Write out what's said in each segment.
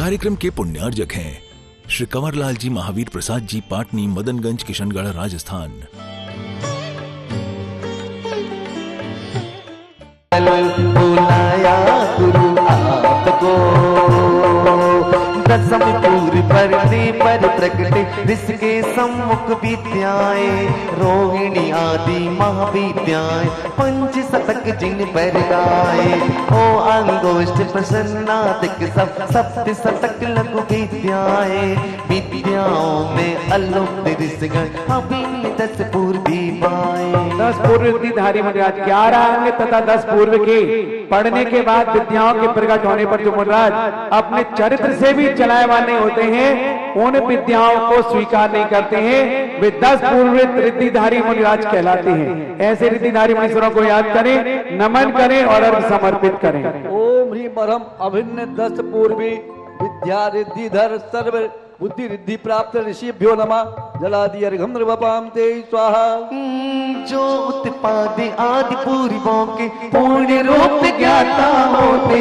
कार्यक्रम के पुण्यार्जक हैं श्री कंवरलाल जी महावीर प्रसाद जी, पाटनी, मदनगंज, किशनगढ़, राजस्थान। बुलाया गुरु आपको, दसम पूर्व परदे पर प्रकटे जिसके सम्मुख विद्याएं, रोहिणी आदि महाविद्याएं, पंच शतक जिन पर गाए, ओ अंगोष्ठ प्रसन्नादिक सब सप्त शतक लघु विद्याएं, विद्याओं में अलोक ऋषिगण अभिन्न 10 पूर्वी बाएं। 10 पूर्व धारी मुनिराज 11 अंग तथा 10 पूर्व के पढ़ने के बाद विद्याओं के प्रकट होने पर जो मुनिराज अपने चरित्र से भी चलाए वाले होते हैं, उन विद्याओं को स्वीकार नहीं करते हैं, वे 10 पूर्व रिद्धिधारी मुनिराज कहलाते हैं। ऐसे रिद्धिधारी मुनीश्वरों को याद करें, नमन करें और अर्घ समर्पित करें। ओम ह्रीं परम अभिन्न 10 पूर्वी विद्या रिद्धिधर सर्व बुद्धि रिद्धि प्राप्त ऋषिभ्यो नमः। जलादि अर्घम नृवपाम ते स्वाहा। जो उत्पाद आदि पूर्वों के पूर्ण रूप ज्ञाता होते,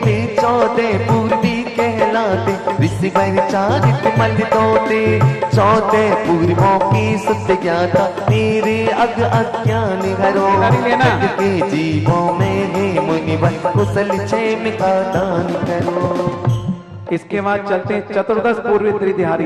वे 14 पूर्वी कहलाते, ऋषिवर चारित मल तोते। 14 पूर्वों की शुद्ध ज्ञाता, मेरे अग अज्ञान हरो। जग के जीवों में हे मुनिवर, कुशल क्षेम का दान करो। इसके बाद चलते हैं चतुर्दश पूर्व त्रिधारी।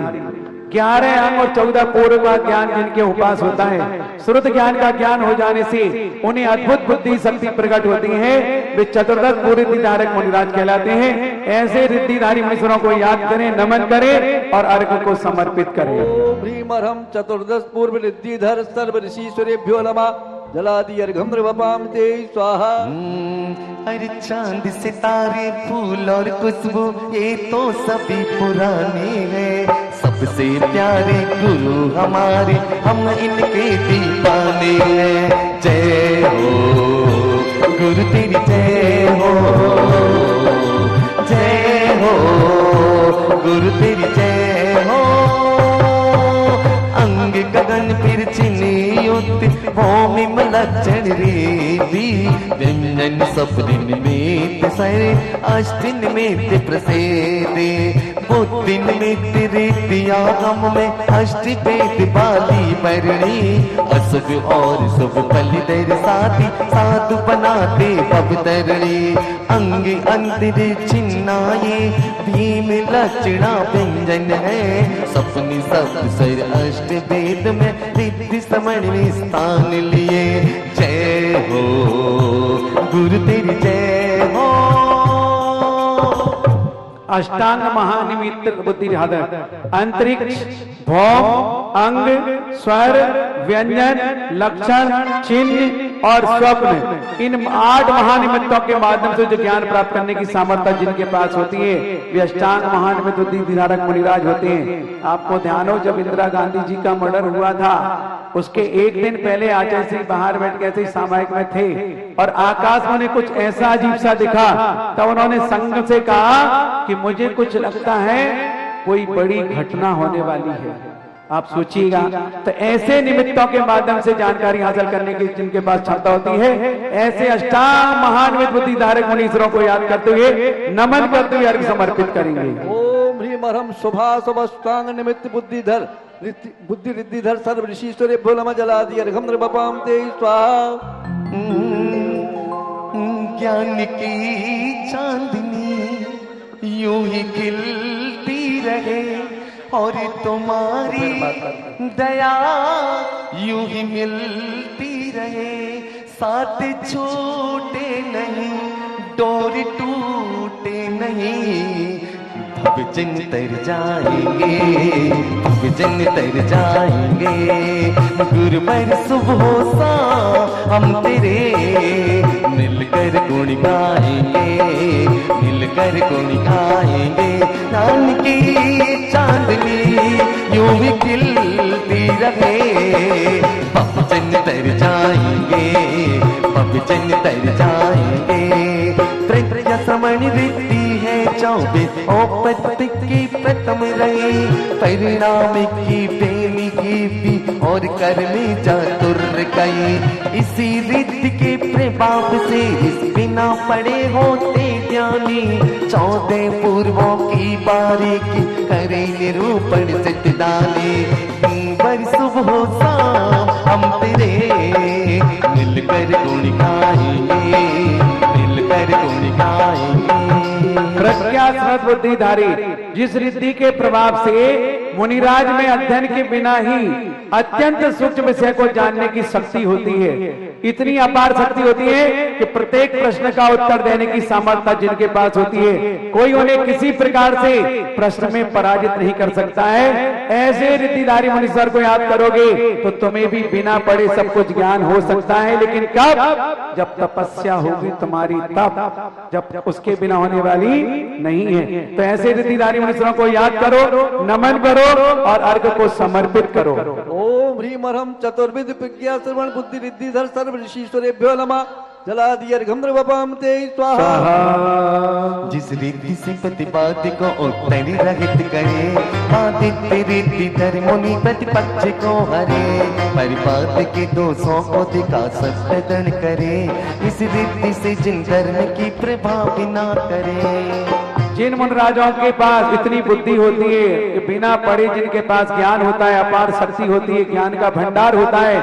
11 अंग और 14 पूर्व का ज्ञान जिनके उपास होता है, श्रुत ज्ञान का ज्ञान हो जाने से उन्हें अद्भुत बुद्धि शक्ति प्रकट होती है, वे चतुर्दश पूर्व रिद्धिधारक मुनिराज कहलाते हैं। ऐसे रिद्धिधारी मुनीश्वरों को याद करें, नमन करें और अर्घ को समर्पित करें। ओम ह्रीं परम चतुर्दश पूर्व रिद्धिधर सर्व ऋषीश्वरेभ्यो नमः। जलादि अर्घम नृवपाम ते स्वाहा। हर चांद सितारे फूल और खुशबू ये तो सभी पुराने हैं, सबसे प्यारे गुरु हमारे, हम इनके दीवाने हैं। जय हो गुरु तेरी जय हो, जय हो गुरु तेरी जय हो। अंग गगन फिर चिनी भूमि लक्षण रीति, व्यंजन सपदिन में सरे, अष्टिन में प्रसेदे, बुद्धिन में रीतिया हम में अष्टि वेद बाली बरणी। अशुभ और शुभ फल दर साथी, साधु बनाते पवित्रणी। अंग अंतर चिन्नाये भीम लक्षणा व्यंजन है, सपनी सब सर अष्ट वेद में रिद्धि समण में स्थान लिए। जय हो गुरु तेरी जय हो। अष्टांग महानिमित्त बुद्धिधारक, अंतरिक्ष, भौम, अंग, स्वर, व्यंजन, लक्षण, चिन्ह और स्वप्न, इन 8 महानिमित्तों के माध्यम से जो ज्ञान प्राप्त करने की सामर्थ्य जिनके पास होती है, वे अष्टांग महानिमित्त बुद्धिधारक मुनिराज होते हैं। आपको ध्यान हो, जब इंदिरा गांधी जी का मर्डर हुआ था, उसके एक दिन पहले आचार्य श्री बाहर बैठ के ऐसे ही सामायिक में थे और आकाश में उन्हें कुछ ऐसा अजीब सा दिखा, तब उन्होंने संघ से कहा कि मुझे कुछ लगता है कोई बड़ी घटना होने वाली है। आप सोचिएगा, तो ऐसे निमित्तों के माध्यम से जानकारी हासिल करने की जिनके पास क्षमता होती है, ऐसे अष्टांग महानिमित्त बुद्धिधारक मुनीश्वरों को याद करते हुए, नमन करते हुए अर्घ समर्पित करेंगे। ओम ह्रीं परम शुभाशुभ अष्टांग निमित्त बुद्धिधर बुद्धि रिद्धिधर सर्व ऋषीश्वरेभ्यो नमः। जलादि अर्घम नृवपाम ते स्वाहा। ज्ञान की चांदनी यूं ही खिलती रहे, और तुम्हारी दया यूं ही मिलती रहे। साथ छूटे नहीं, डोर टूटे नहीं, भवजन तर जाएंगे, भवजन तर जाएंगे। गुरु पर सुबह सा हम तेरे मिलकर गुण गाएंगे, मिलकर गुण गाएंगे। ज्ञान की चांदनी यूं ही खिलती रहे, भवजन तर जाएंगे, भवजन तर जाएंगे। प्रज्ञा श्रवण रिद्धि है 24, औपत्ति की प्रथम रही, परिणाम की प्रेमी की भी और कर्मी चतुर कई। इसी रिद्धि के प्रभाव से इस बिना पड़े होते ज्ञानी 14 पूर्वों की बारीकी करे निरूपण सिद्धाने बर सुबह शाम हम तेरे मिलकर गुण गाएंगे मिलकर गुण गाएंगे। प्रज्ञास्मृत बुद्धिधारी जिस रिद्धि के प्रभाव से मुनिराज में अध्ययन के बिना ही अत्यंत सूक्ष्म विषय को जानने की शक्ति होती है, इतनी अपार शक्ति होती है कि प्रत्येक प्रश्न का उत्तर देने की सामर्थ्य जिनके पास होती है कोई उन्हें किसी प्रकार से प्रश्न में पराजित नहीं कर सकता है। ऐसे रिद्धिधारी मुनीश्वर को याद करोगे तो तुम्हें भी बिना पढ़े सब कुछ ज्ञान हो सकता है, लेकिन कब? जब तपस्या होगी तुम्हारी, तब, जब उसके बिना होने वाली नहीं है। तो ऐसे रिद्धिधारी मुनीश्वरों को याद करो, नमन करो और अर्घ को समर्पित करो। ओम ह्रीम अर्हम चतुर्विध प्रज्ञा श्रवण बुद्धि रिद्धिधर सर्व ऋषीश्वरेभ्यो नमः। जलादि अर्घम द्रवपाम ते स्वाहा। जिस रिद्धि से प्रतिपाद्य को उत्तरी रहित करे आदित्य रिद्धिधर मुनि प्रतिपक्ष को हरे परिपाद्य के दोषों को दिखा सत्य दंड करे इस रिद्धि से जिन धर्म की प्रभाव बिना करे। जिन मुन राजाओं के पास इतनी बुद्धि होती है कि बिना पढ़े जिनके पास ज्ञान होता है, अपार शक्ति होती है, ज्ञान का भंडार होता है,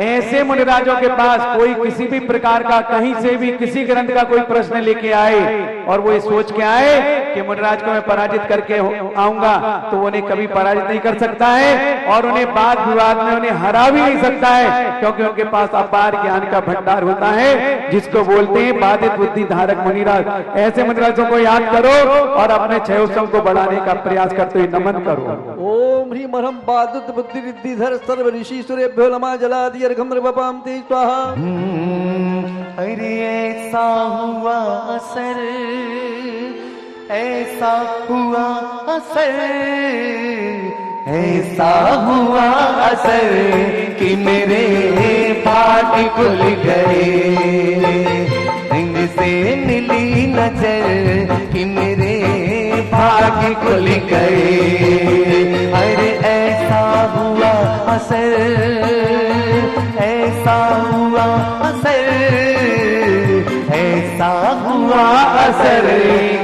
ऐसे मुन राजाओं के पास कोई किसी भी प्रकार का कहीं से भी किसी ग्रंथ का कोई प्रश्न लेके आए और वो ये सोच के आए कि मुनराज को मैं पराजित करके आऊंगा तो वो उन्हें कभी पराजित नहीं कर सकता है और उन्हें वाद विवाद में उन्हें हरा भी नहीं सकता है, क्योंकि उनके पास अपार ज्ञान का भंडार होता है जिसको बोलते हैं बाधित बुद्धि धारक मुनिराज। ऐसे मुनिराजों को याद करो और अपने क्षय उत्सव को बढ़ाने का प्रयास करते हुए नमन करो। ओम ह्रीम अर्हम बाधित बुद्धि रिद्धिधर सर्व ऋषीश्वरेभ्यो नमः। जलादि अर्घम द्रवपाम ते स्वाहा। अरे ऐसा हुआ असर ऐसा हुआ असर ऐसा हुआ असर कि मेरे भाग खुल गए से मिली नजर कि मेरे भाग खुल गए। अरे ऐसा हुआ असर ऐसा हुआ असर ऐसा हुआ असर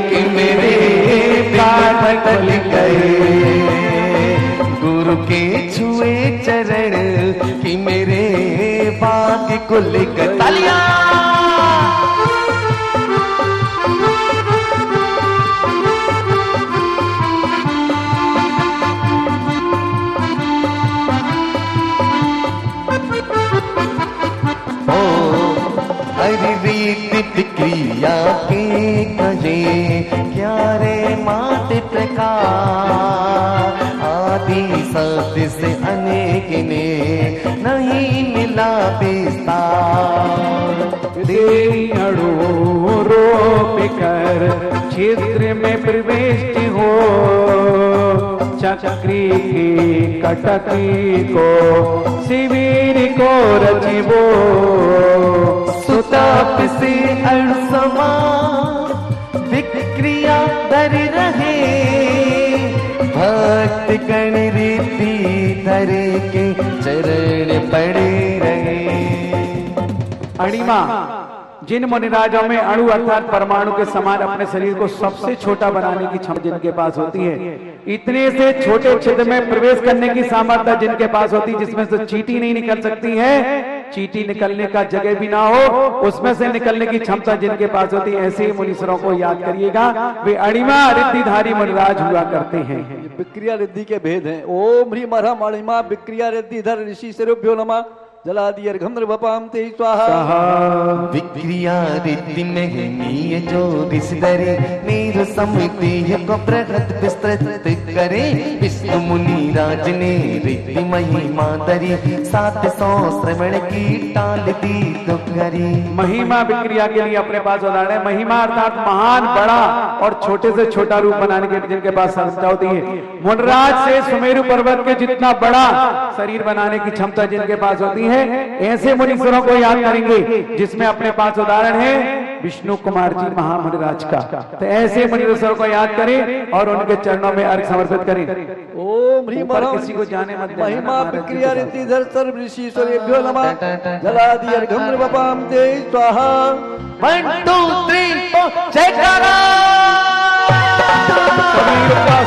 कि मेरे भाग खुल गए। गुरु के छुए चरण कि मेरे भाग खुल गए। तालियां रीति क्रिया के कहे क्या रे मात प्रकार आदि सत्य से अनेक ने नहीं मिला विस्तार। तेरी अड़ो रोप कर क्षेत्र में प्रविष्ट हो चक्री की कटकी को शिविर को रचिबो सुताप से अणुसमा विक्रिया धर रहे भक्त गण रीति धरे के चरण पड़े रहे। अणिमा जिन मुनिराजों में अणु अर्थात परमाणु के समान अपने शरीर को सबसे छोटा बनाने की क्षमता जिनके पास होती है, इतने से छोटे छिद्र में प्रवेश करने की सामर्थ्य जिनके पास होती है जिसमें से चींटी नहीं निकल सकती है, चींटी निकलने का जगह भी ना हो उसमें से निकलने की क्षमता जिनके पास होती है, ऐसे ही मुनीश्वरों को याद करिएगा। वे अणिमा रिद्धिधारी मुनिराज हुआ करते हैं। विक्रिया रिद्धि के भेद हैं। ओम ह्रीम अर्हम अणिमा विक्रिया रिद्धिधर ऋषीश्वरेभ्यो नमः। जलादि अर्घम द्रवपाम ते स्वाहा। विक्रिया रिद्धि में है जो ऋषिधरे नीर समिति को प्रगत विस्तृत करे विष्णु मुनि राज ने रिद्धि महिमा धरी 700 श्रवण की टाल दी दुखरी। महिमा विक्रिया के लिए अपने पास उदाहरण है। महिमा अर्थात महान बड़ा और छोटे से छोटा रूप बनाने के जिनके पास क्षमता होती है। मुनराज से सुमेरु पर्वत के जितना बड़ा शरीर बनाने की क्षमता जिनके पास होती है, ऐसे मुनीश्वरों को याद करेंगे जिसमें अपने पास उदाहरण है विष्णु कुमार जी महामुनिराज का। तो ऐसे मुनिवरों को याद करें और उनके चरणों में अर्घ समर्पित करें। ओम ह्रीं ऊपर मरम किसी को जाने मत देना। महिमा विक्रिया रिद्धिधर सर्व ऋषिश्वरेभ्यो नमः जलादि अर्घं नृपपां ते स्वाहा। 1 2 3 4 जयकारा।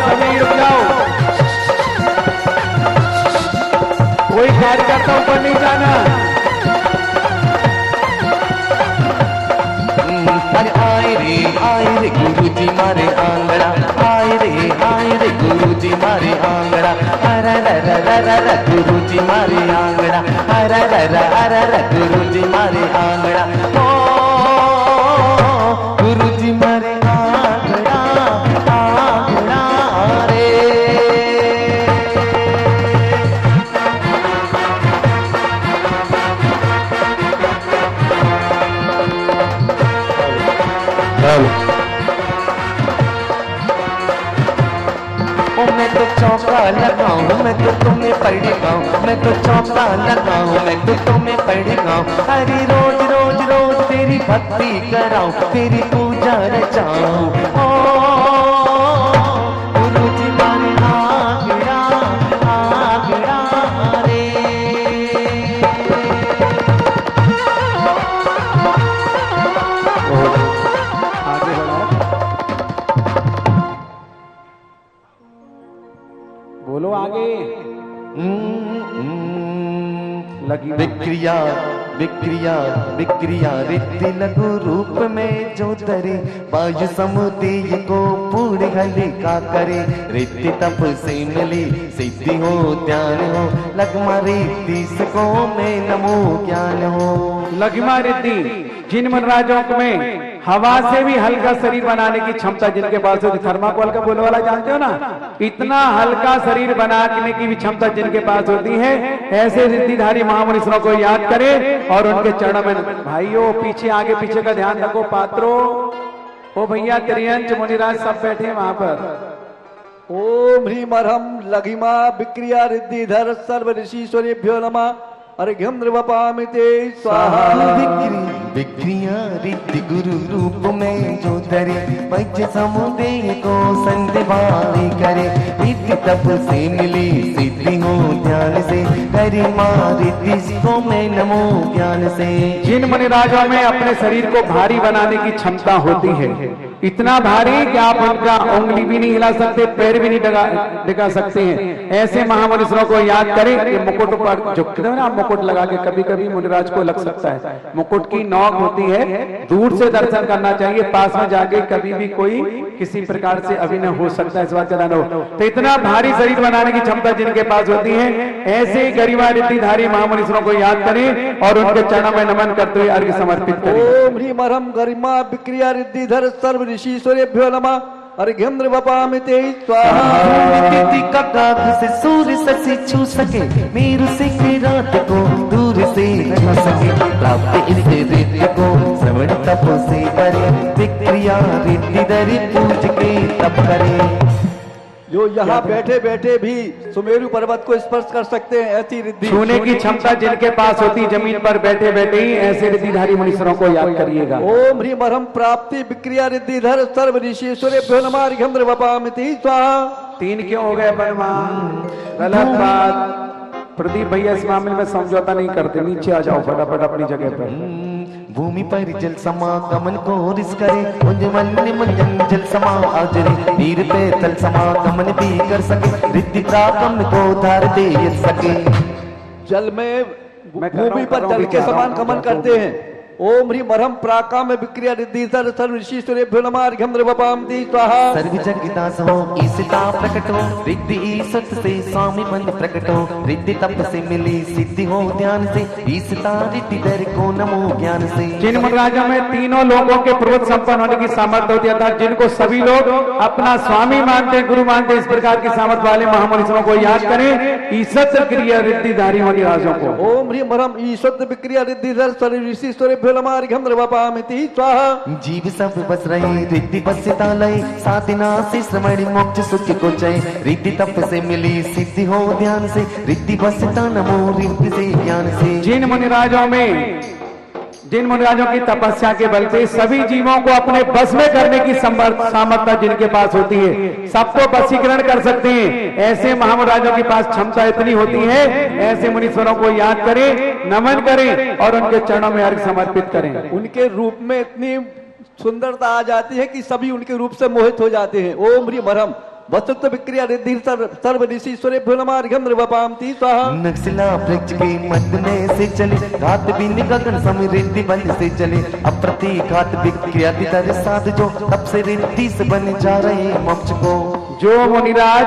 सभी रुक जाओ। कोई कार्यकर्ता ऊपर नहीं जाना। अरे आए रे गुरुजी मारे आंगड़ा, आए रे गुरुजी मारे आंगड़ा, अरे रा गुरुजी मारे आंगड़ा, अरे रा गुरुजी मारे आंगड़ा, ओ गुरुजी मारे आंगड़ा, आंगड़ा रे। ओ मैं तो चौका लगाऊं, मैं तो तुम्हें पढ़ेगाऊं, मैं तो चौका लगाऊं, मैं तो तुम्हें पढ़ेगाऊं, अरे रोज रोज रोज तेरी भक्ति कराऊं, तेरी पूजा रचाऊं। ओ गुरुजी मारे आंगड़ा, आंगड़ा रे। आगे बढ़ो। बोलो आगे। लगी विक्रिया विक्रिया विक्रिया रिद्धि लघु रूप में जो तरे, वायु समुदेय को पूर्ण हले का करे, रिद्धि तप से मिली सिद्धि हो ध्यान हो, लगमा रिद्धि सको में नमो ज्ञान हो। लघिमा रिद्धि जिन मनराजों में हवा से भी हल्का शरीर बनाने की क्षमता जिनके पास होती, थर्माकोल का बोल वाला जानते हो ना, इतना हल्का शरीर बनाने की भी क्षमता जिनके पास होती है, ऐसे रिद्धिधारी महामुनीश्वरों को याद करें और उनके चरणों में। भाइयों पीछे आगे पीछे का ध्यान रखो। पात्रों ओ भैया त्रियंच मुनिराज सब बैठे वहां पर। ओम ह्रीं मरहं लघिमा विक्रिया रिद्धिधर सर्व ऋषिश्वरेभ्यो नमः अर्घ्यं नृपपामि ते स्वाहा। विक्रिया रिद्धि गुरु रूप में जो धरे, पंच समुदेय को संधिवारी करे, रिद्धि तप से मिली सिद्धि हो ध्यान से, गरिमा रिद्धि को मैं नमो ज्ञान से। जिन मुनिराजों में अपने शरीर को भारी बनाने की क्षमता होती है, इतना भारी कि आप उनका उंगली भी नहीं हिला सकते, पैर भी नहीं दिखा सकते हैं, ऐसे महामुनीश्वरों को याद करें। कि मुकुट पर झुकते हैं ना, मुकुट लगा के कभी कभी मुनिराज को लग सकता है, मुकुट की नोक होती है, दूर से दर्शन करना चाहिए, पास में जाके कभी भी कोई किसी प्रकार से अभिनय हो सकता है, इस बात चलाना हो। तो इतना भारी शरीर बनाने की क्षमता जिनके पास होती है, ऐसे ही गरिमा रिद्धिधारी महामुनीश्वरों को याद करें और उनके चरणों में नमन करते हुए अर्घ्य समर्पित करें। ओम ह्रीं मरहं गरिमा विक्रिया रिद्धिधर सर्व ऋषिश्वरेभ्यो नमः अर्घ्यं नृपपामि ते स्वाहा। तिथि का काग से सूर्य शशि छू सके, मेरु से रात को दूर से छू सके, प्राप्त इस रिद्धि को श्रवण तप से करे, विक्रिया रिद्धि धरि पूज के तप करे। जो यहाँ बैठे बैठे भी सुमेरु पर्वत को स्पर्श कर सकते हैं, ऐसी रिद्धि छूने की क्षमता जिनके पास होती, जमीन पर बैठे बैठे ही ऐसे रिद्धिधारी मुनीश्वरों को याद करिएगा। ओम ह्रीं मरहं प्राप्ति विक्रिया रिद्धिधर सर्व ऋषिश्वरेभ्यो नमः अर्घ्यं नृपपामि ते स्वाहा। 3 क्यों हो गए परमान? गलत बात। प्रदीप भैया इस मामले में समझौता नहीं करते, नीचे आ जाओ फटाफट अपनी जगह पर। भूमि पर जल समागमन को रिस करे, उज्जवल मंजन जल समा आजरे, नीर पे तल समागमन भी कर सके, रिद्धि प्रागम को धार दे सके। जल में भूमि पर जल के समान गमन करते हैं। ओम ह्रीं मरहं प्राकाम विक्रिया रिद्धिधर सर्व ऋषिश्वरेभ्यो नमः अर्घ्यं नृपपामि ते स्वाहा। सर्व जगदास हो ईसता प्रकट हो, रिद्धि ईसत से स्वामी बंद प्रकट हो, रिद्धि तप से मिली सिद्धि हो ध्यान से, ईसता रिद्धि धर को नमो ज्ञान से। जिन मनराजों में तीनों लोगों के पूर्वत संपन्न होने की सामर्थ्य होती है, जिनको सभी लोग अपना स्वामी मानते, गुरु मानते, इस प्रकार की सामर्थ्य वाले महामुनीश्वरों को याद करें, ईसत क्रिया रिद्धिधारी मुनिराजों को। ओम ह्रीं मरहं ईसत विक्रिया रिद्धिधर सर्व ऋषिश्वरेभ्यो नमः अर्घ्यं नृपपामि ते स्वाहा। जीव सब बस रहे रिद्धि बसता लय, साधना से श्रवण मोक्ष सुख को जय, रिद्धि तप से मिली सिद्धि हो ध्यान से, रिद्धि बसता नमो रिद्धि से ज्ञान से। जिन मुनिराजों में जिन मुनिराजों की तपस्या के बल से सभी जीवों को अपने बस में करने की सामर्थ्य जिनके पास होती है, सबको वशीकरण कर सकते हैं, ऐसे महामुनिराजों के पास क्षमता इतनी होती है। ऐसे मुनीश्वरों को याद करें, नमन करें और उनके चरणों में अर्घ्य समर्पित करें। उनके रूप में इतनी सुंदरता आ जाती है कि सभी उनके रूप से मोहित हो जाते हैं। ओम ह्रीं हरम वस्तुत्व विक्रिया रिद्धि सर्व ऋषिश्वरेभ्यो नमः अर्घ्यं नृवपामति स्वाहा। नक्सला वृक्ष के मध्य में से चले, घात बिन गगन समृद्धि बन से चले, अप्रतिघात विक्रिया दर साध जो, तब से रिद्धि से बन जा रहे मोक्ष को। जो मुनिराज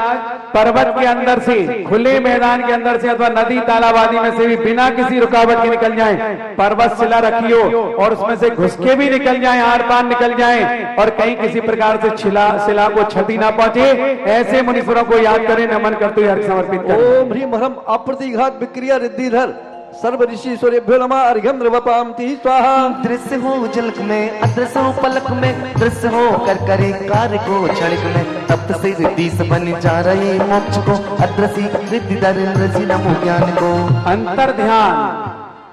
पर्वत के अंदर से, खुले मैदान के अंदर से अथवा नदी तालाब आदि में से भी बिना किसी रुकावट के निकल जाएं, पर्वत शिला रखी हो और उसमें से घुस के भी निकल जाएं, आर पार निकल जाएं और कहीं किसी प्रकार से शिला को क्षति ना पहुंचे, ऐसे मुनीश्वरों को याद करें, नमन करते हुए अर्घ्य समर्पित करें। ओम ह्रीं हरम अप्रतिघात विक्रिया रिद्धिधर सर्व ऋषिश्वरेभ्यो नमः अर्घ्यं नृवपामति स्वाहा। दृश्य हो झलक में, अदृश्य हो पलक में, दृश्य हो कर करे कार्य को क्षणिक में, तप्त से रिद्धि से बन जा रहे मोक्ष को। अदृश्य रिद्धि दर रसी नमो ज्ञान को। अंतर ध्यान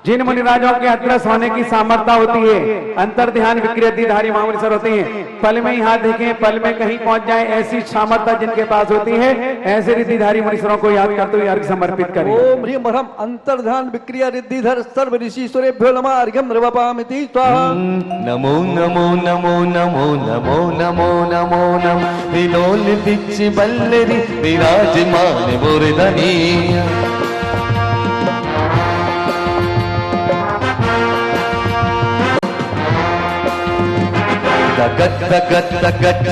जिन मुनिराजों के अदृश्य होने की सामर्थ्य होती है, अंतर ध्यान विक्रियतिधारी महामुनीश्वर होते हैं, पल में ही हाथ देखें, पल में कहीं पहुंच जाए, ऐसी सामर्थ्य जिनके पास होती है, ऐसे रिद्धिधारी मुनीश्वरों को याद करते हुए अर्घ्य समर्पित करें। ओम ह्रीं हरम अंतर्ध्यान विक्रिया रिद्धिधर सर्व ऋषिश्वरेभ्यो नमः अर्घ्यं नृवपामति स्वाहा। नमो नमो नमो नमो नमो नमो नमो नमो विलोल बिच बल्लरी विराजमान मुरधनी। गगत गगत गगत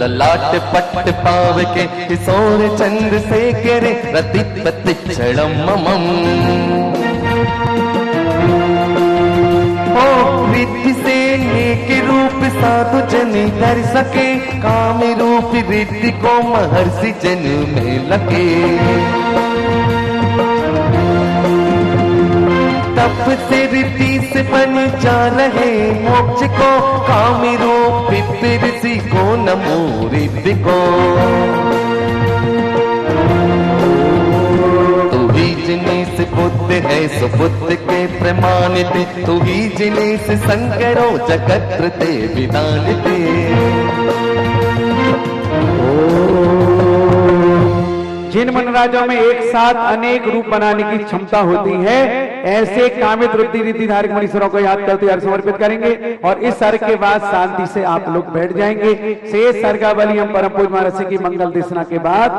ललाट पट पाव के किशोर चंद्र से गिरे रति पति क्षणम मम। ओ रिद्धि से एक रूप साधु जन धर सके, काम रूप रिद्धि को महर्षि जन में लगे। तप से रिद्धि से बन जा रहे मोक्ष को, कामी रूप ऋषि को नमो रिद्धि को। तू ही जिन्हें से बुद्ध है सो बुद्ध के प्रमाणित, तू ही जिन्हें से संकरो जगत कृते विधानित। जिन मनराजों में एक साथ अनेक रूप बनाने की क्षमता होती है, ऐसे कामित रुद्धि रिद्धिधारक मुनीश्वरों को याद करते हुए समर्पित करेंगे और इस सर्ग के बाद शांति से आप लोग बैठ जाएंगे। शेष सर्गावली हम परम पूज्य महाराज की मंगल देशना के बाद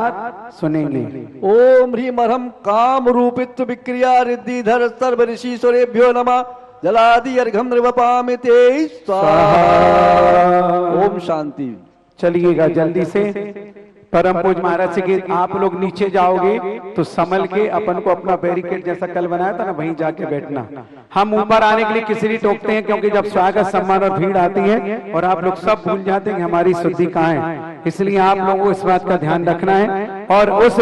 सुनेंगे। ओम ह्रीं हरम काम रूपित्व विक्रिया रिद्धिधर सर्व ऋषिश्वरेभ्यो नमः जलादि अर्घ्यं नृवपामति स्वाहा। ओम शांति। चलिएगा जल्दी से परम पूज्य महाराज से कि आप लोग नीचे जाओगे तो संभल के अपन को अपना बैरिकेड जैसा कल बनाया था ना, वहीं जाके बैठना। हम ऊपर आने के लिए किसी भी टोकते हैं, क्योंकि जब स्वागत सम्मान और भीड़ आती है और आप लोग सब भूल जाते हैं कि हमारी शुद्धि कहाँ है, इसलिए आप लोगों को इस बात का ध्यान रखना है। और उस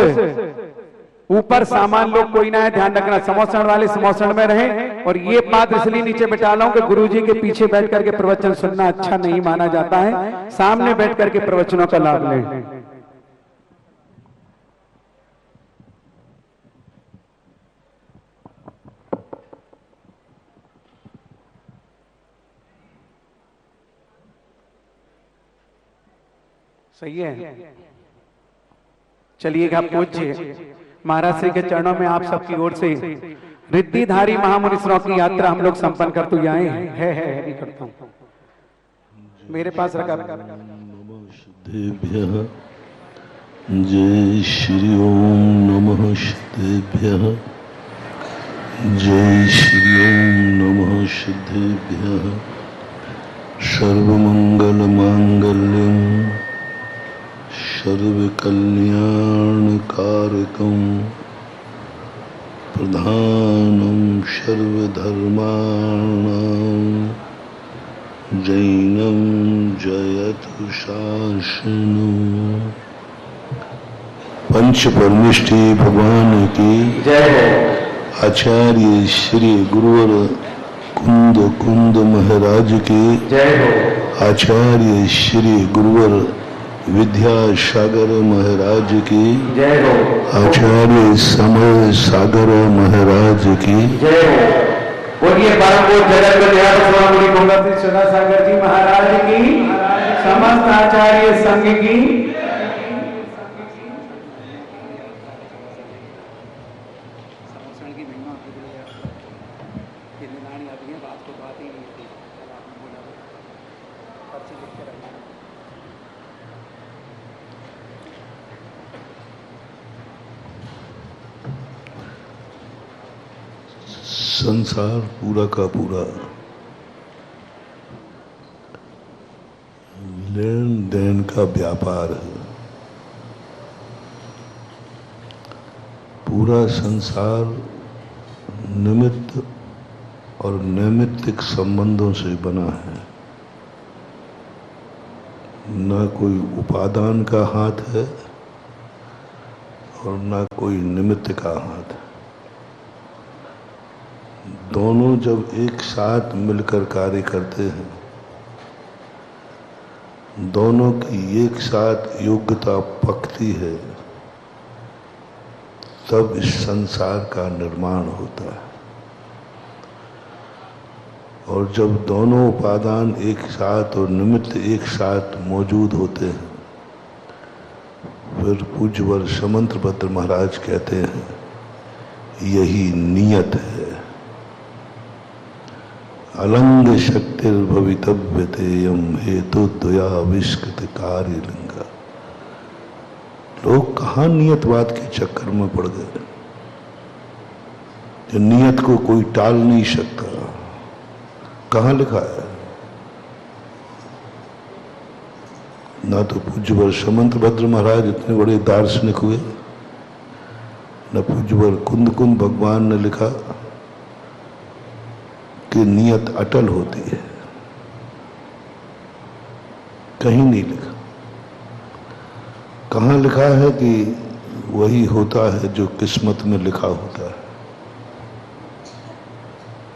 ऊपर सामान लोग कोई ना है, ध्यान रखना, समोसण वाले समोसण में रहे। और ये बात इसलिए नीचे बैठा रहा हूं कि गुरुजी के पीछे बैठ करके प्रवचन सुनना अच्छा नहीं माना जाता है, सामने बैठ करके प्रवचनों का लाभ लें। सही है। चलिएगा पूज्य महाराज श्री के चरणों में आप सबकी ओर से रिद्धिधारी महामुनीश्वरों की यात्रा हम लोग संपन्न करते हुए आए हैं। है करता हूं, मेरे पास रखा। जय श्री ओम नमः सिद्धेभ्यः, जय श्री ओम नमः सिद्धेभ्यः। सर्वमंगल मांगल्यं सर्वकल्याणकारकं प्रधानं सर्वधर्माणां जैनं जयतु शासनो। पंच परमेष्ठी भगवान की जय। आचार्य श्री गुरुवर कुंद महाराज की जय। आचार्य श्री गुरुवर विद्यासागर महाराज की जय हो। आचार्य समय सागर महाराज की जय हो। बोलिए परम जगत विद्याधर स्वामी भगवती सुधा सागर जी महाराज की, समस्त आचार्य संघ की। संसार पूरा का पूरा लेन देन का व्यापार है। पूरा संसार निमित्त और नैमित्तिक संबंधों से बना है। न कोई उपादान का हाथ है और न कोई निमित्त का हाथ है। दोनों जब एक साथ मिलकर कार्य करते हैं, दोनों की एक साथ योग्यता पकती है, तब इस संसार का निर्माण होता है। और जब दोनों उपादान एक साथ और निमित्त एक साथ मौजूद होते हैं, फिर पूज्यवर समंतभद्र महाराज कहते हैं, यही नियत है। अलंग शक्तिर्भवितव्यतेयम हेतु द्वयाविष्कृत कार्य लिंगा। लोग कहाँ नियतवाद के चक्कर में पड़ गए। कि नियत को कोई टाल नहीं सकता। कहाँ लिखा है? ना तो पूज्यवर समंतभद्र महाराज इतने बड़े दार्शनिक हुए, न पूज्यवर कुंद कुंद भगवान ने लिखा कि नियत अटल होती है। कहीं नहीं लिखा। कहाँ लिखा है कि वही होता है जो किस्मत में लिखा होता है?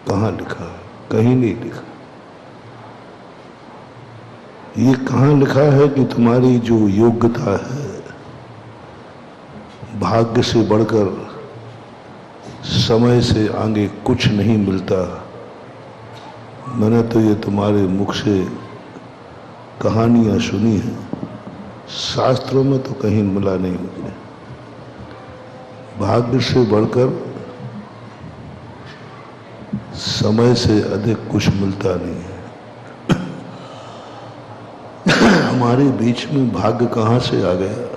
कहाँ लिखा है? कहीं नहीं लिखा। ये कहाँ लिखा है कि तुम्हारी जो योग्यता है, भाग्य से बढ़कर समय से आगे कुछ नहीं मिलता। मैंने तो ये तुम्हारे मुख से कहानियां सुनी हैं, शास्त्रों में तो कहीं मिला नहीं मुझे। भाग्य से बढ़कर समय से अधिक कुछ मिलता नहीं है। हमारे बीच में भाग्य कहाँ से आ गया?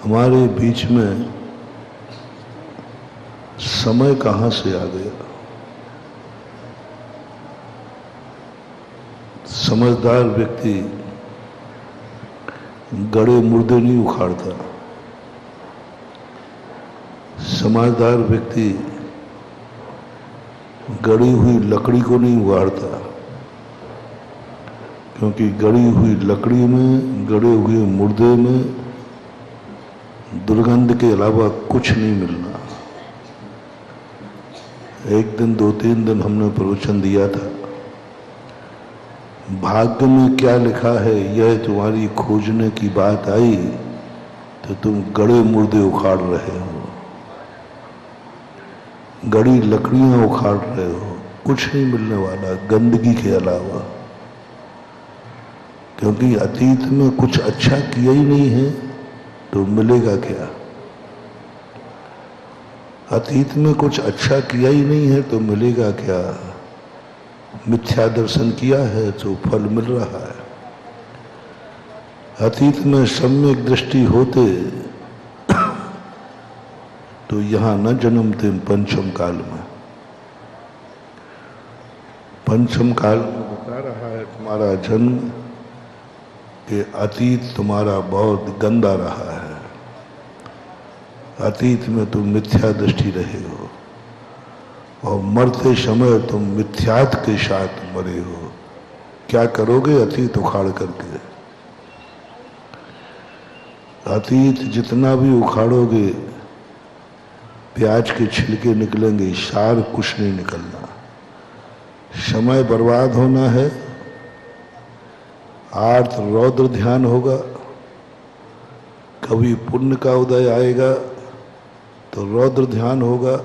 हमारे बीच में समय कहाँ से आ गया? समझदार व्यक्ति गड़े मुर्दे नहीं उखाड़ता। समझदार व्यक्ति गड़ी हुई लकड़ी को नहीं उगाड़ता, क्योंकि गड़ी हुई लकड़ी में, गड़े हुए मुर्दे में दुर्गंध के अलावा कुछ नहीं मिलना। एक दिन 2-3 दिन हमने प्रवचन दिया था, भाग्य में क्या लिखा है यह तुम्हारी खोजने की बात आई तो तुम गड़े मुर्दे उखाड़ रहे हो, गड़ी लकड़ियां उखाड़ रहे हो। कुछ नहीं मिलने वाला गंदगी के अलावा, क्योंकि अतीत में कुछ अच्छा किया ही नहीं है तो मिलेगा क्या? अतीत में कुछ अच्छा किया ही नहीं है तो मिलेगा क्या? मिथ्या दर्शन किया है तो फल मिल रहा है। अतीत में सम्यक दृष्टि होते तो यहां न जन्मते पंचम काल में। पंचम काल में बता रहा है तुम्हारा जन्म कि अतीत तुम्हारा बहुत गंदा रहा है। अतीत में तुम मिथ्या दृष्टि रहे हो और मरते समय तुम मिथ्यात के साथ मरे हो। क्या करोगे अतीत उखाड़ करके? अतीत जितना भी उखाड़ोगे प्याज के छिलके निकलेंगे, सार कुछ नहीं निकलना। समय बर्बाद होना है। आर्त रौद्र ध्यान होगा, कभी पुण्य का उदय आएगा तो रौद्र ध्यान होगा,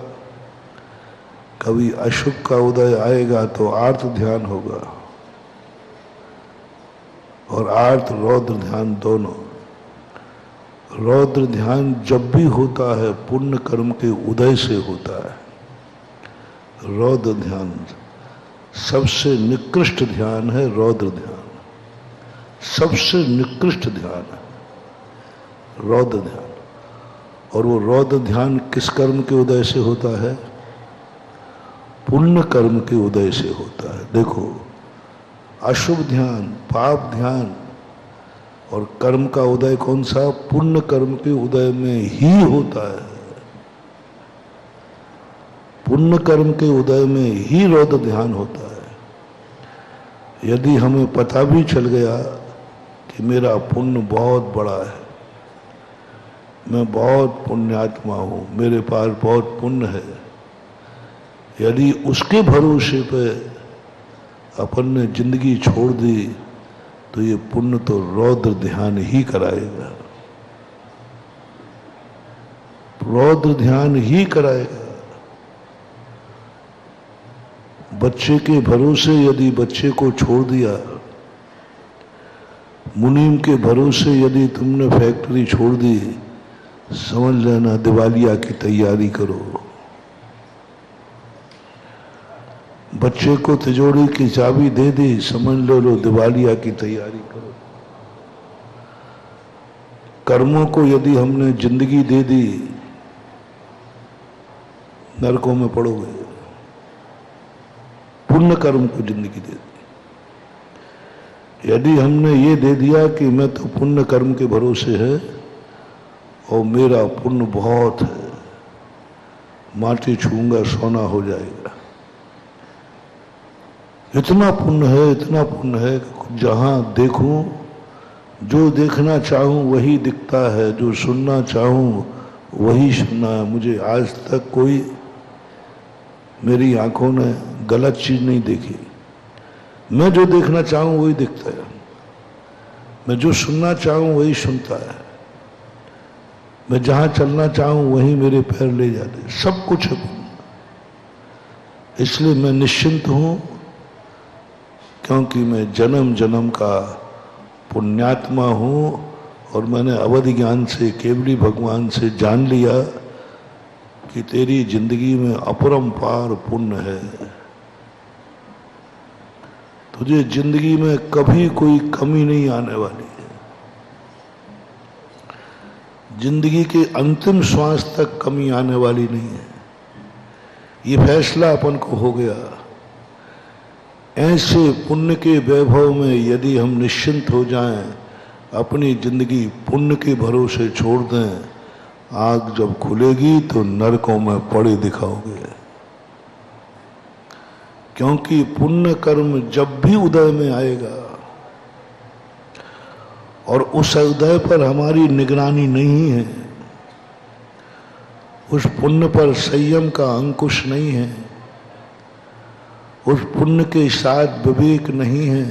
कभी अशुभ का उदय आएगा तो आर्त ध्यान होगा, और आर्त रौद्र ध्यान दोनों। रौद्र ध्यान जब भी होता है पुण्य कर्म के उदय से होता है। रौद्र ध्यान सबसे निकृष्ट ध्यान है, रौद्र ध्यान सबसे निकृष्ट ध्यान है, रौद्र ध्यान। और वो रौद्र ध्यान किस कर्म के उदय से होता है? पुण्य कर्म के उदय से होता है। देखो, अशुभ ध्यान, पाप ध्यान और कर्म का उदय कौन सा? पुण्य कर्म के उदय में ही होता है। पुण्य कर्म के उदय में ही रौद्र ध्यान होता है। यदि हमें पता भी चल गया कि मेरा पुण्य बहुत बड़ा है, मैं बहुत पुण्यात्मा हूं, मेरे पास बहुत पुण्य है, यदि उसके भरोसे पे अपन ने जिंदगी छोड़ दी तो ये पुण्य तो रौद्र ध्यान ही कराएगा, रौद्र ध्यान ही कराएगा। बच्चे के भरोसे यदि बच्चे को छोड़ दिया, मुनीम के भरोसे यदि तुमने फैक्ट्री छोड़ दी, समझ लेना दिवालिया की तैयारी करो। बच्चे को तिजोरी की चाबी दे दी, समझ लो दिवालिया की तैयारी करो। कर्मों को यदि हमने जिंदगी दे दी, नरकों में पड़ोगे। पुण्य कर्म को जिंदगी दे दी। यदि हमने ये दे दिया कि मैं तो पुण्य कर्म के भरोसे है और मेरा पुण्य बहुत है, माटी छूंगा सोना हो जाएगा, इतना पुण्य है, इतना पुण्य है, जहां देखूं जो देखना चाहूं वही दिखता है, जो सुनना चाहूं वही सुनना है। मुझे आज तक कोई मेरी आंखों ने गलत चीज नहीं देखी। मैं जो देखना चाहूं वही दिखता है, मैं जो सुनना चाहूं वही सुनता है, मैं जहां चलना चाहूं वहीं मेरे पैर ले जाते, सब कुछ है पुण्य। इसलिए मैं निश्चिंत हूं, क्योंकि मैं जन्म जन्म का पुण्यात्मा हूं और मैंने अवधि ज्ञान से, केवली भगवान से जान लिया कि तेरी जिंदगी में अपरंपार पुण्य है। तुझे जिंदगी में कभी कोई कमी नहीं आने वाली है। जिंदगी के अंतिम श्वास तक कमी आने वाली नहीं है। ये फैसला अपन को हो गया। ऐसे पुण्य के वैभव में यदि हम निश्चिंत हो जाएं, अपनी जिंदगी पुण्य के भरोसे छोड़ दें, आग जब खुलेगी तो नरकों में पड़े दिखाओगे। क्योंकि पुण्य कर्म जब भी उदय में आएगा और उस उदय पर हमारी निगरानी नहीं है, उस पुण्य पर संयम का अंकुश नहीं है, उस पुण्य के साथ विवेक नहीं है,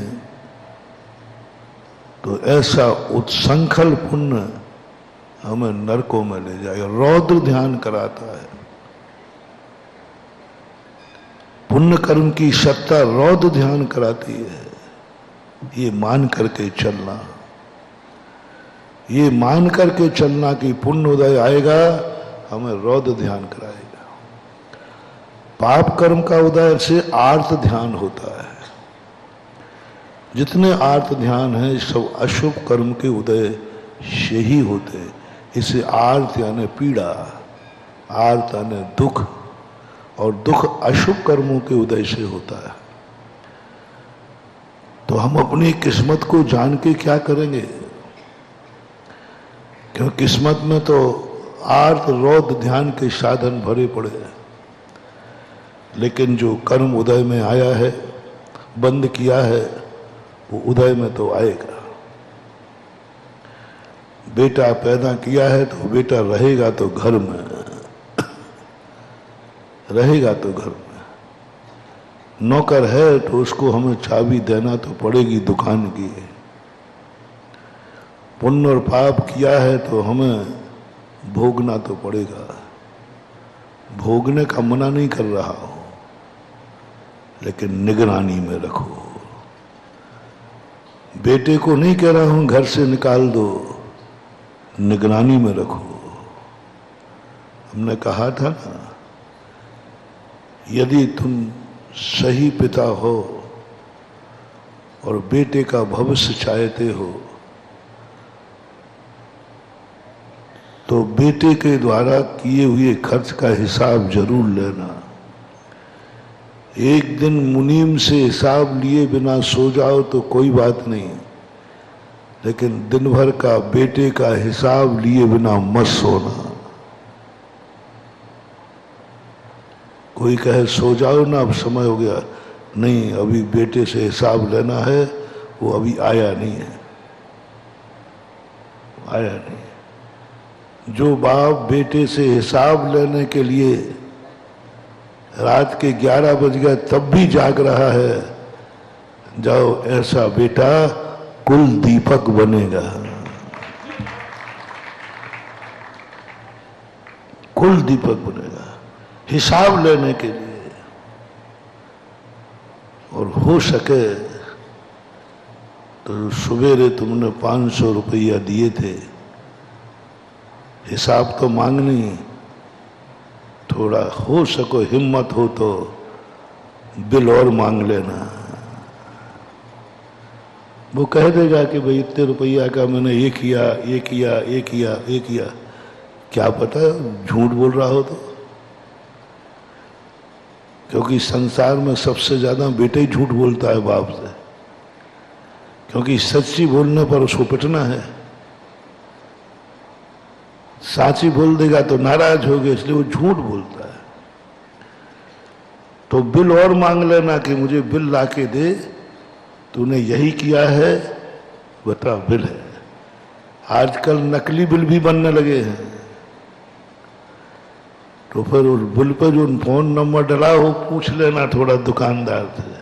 तो ऐसा उत्संखल पुण्य हमें नरकों में ले जाएगा। रौद्र ध्यान कराता है। पुण्य कर्म की सत्ता रौद्र ध्यान कराती है। ये मान करके चलना, ये मान करके चलना कि पुण्य उदय आएगा, हमें रौद्र ध्यान कराएगा। पाप कर्म का उदय से आर्त ध्यान होता है। जितने आर्त ध्यान है सब अशुभ कर्म के उदय से ही होते हैं। इसे आर्त यानी पीड़ा, आर्त यानी दुख, और दुख अशुभ कर्मों के उदय से होता है। तो हम अपनी किस्मत को जान के क्या करेंगे? क्योंकि किस्मत में तो आर्त रौद्र ध्यान के साधन भरे पड़े हैं, लेकिन जो कर्म उदय में आया है, बंद किया है, वो उदय में तो आएगा। बेटा पैदा किया है तो बेटा रहेगा तो घर में, रहेगा तो घर में। नौकर है तो उसको हमें चाबी देना तो पड़ेगी दुकान की। पुण्य और पाप किया है तो हमें भोगना तो पड़ेगा। भोगने का मना नहीं कर रहा हूं, लेकिन निगरानी में रखो। बेटे को नहीं कह रहा हूं घर से निकाल दो, निगरानी में रखो। हमने कहा था ना, यदि तुम सही पिता हो और बेटे का भविष्य चाहते हो तो बेटे के द्वारा किए हुए खर्च का हिसाब जरूर लेना। एक दिन मुनीम से हिसाब लिए बिना सो जाओ तो कोई बात नहीं, लेकिन दिन भर का बेटे का हिसाब लिए बिना मत सोना। कोई कहे सो जाओ ना, अब समय हो गया, नहीं अभी बेटे से हिसाब लेना है, वो अभी आया नहीं है, आया नहीं। जो बाप बेटे से हिसाब लेने के लिए रात के 11 बज गए तब भी जाग रहा है, जाओ ऐसा बेटा कुल दीपक बनेगा, कुल दीपक बनेगा हिसाब लेने के लिए। और हो सके तो सवेरे तुमने 500 रुपया दिए थे, हिसाब तो मांगनी, थोड़ा हो सको हिम्मत हो तो बिल और मांग लेना। वो कह देगा कि भाई इतने रुपया का मैंने ये किया, ये किया, ये किया, ये किया। क्या पता झूठ बोल रहा हो तो, क्योंकि संसार में सबसे ज्यादा बेटा ही झूठ बोलता है बाप से, क्योंकि सच्ची बोलने पर उसको पिटना है। साची बोल देगा तो नाराज हो गए, इसलिए वो झूठ बोलता है। तो बिल और मांग लेना कि मुझे बिल लाके दे, तूने यही किया है, बता बिल है। आजकल नकली बिल भी बनने लगे हैं, तो फिर उस बिल पर जो फोन नंबर डला हो पूछ लेना थोड़ा दुकानदार से।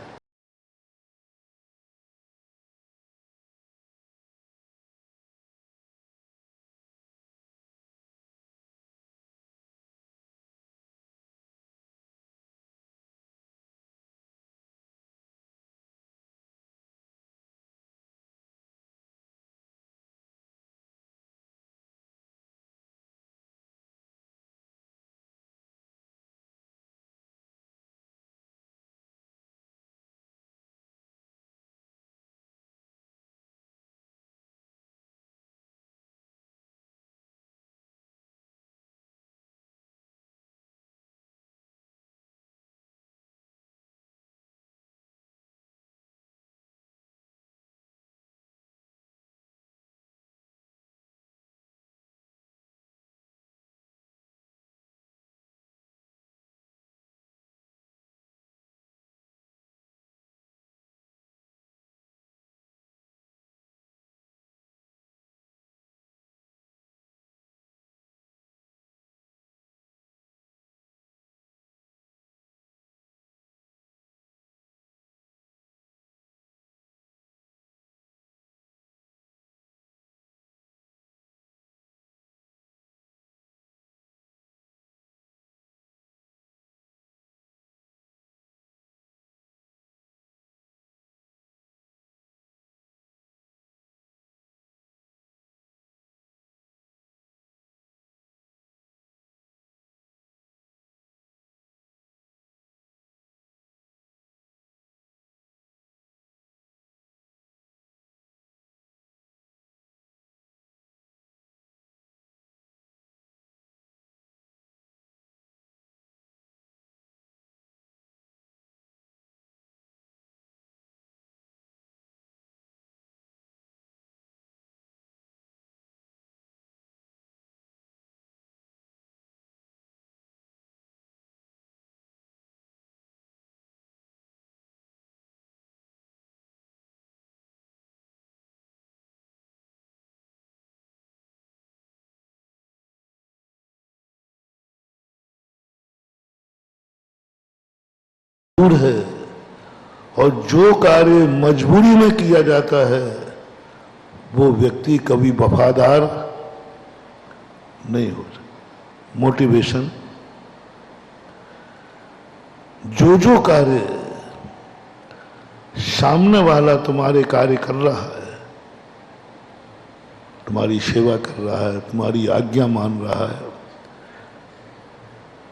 दूर है, और जो कार्य मजबूरी में किया जाता है वो व्यक्ति कभी वफादार नहीं हो सकता। मोटिवेशन, जो कार्य सामने वाला तुम्हारे कार्य कर रहा है, तुम्हारी सेवा कर रहा है, तुम्हारी आज्ञा मान रहा है,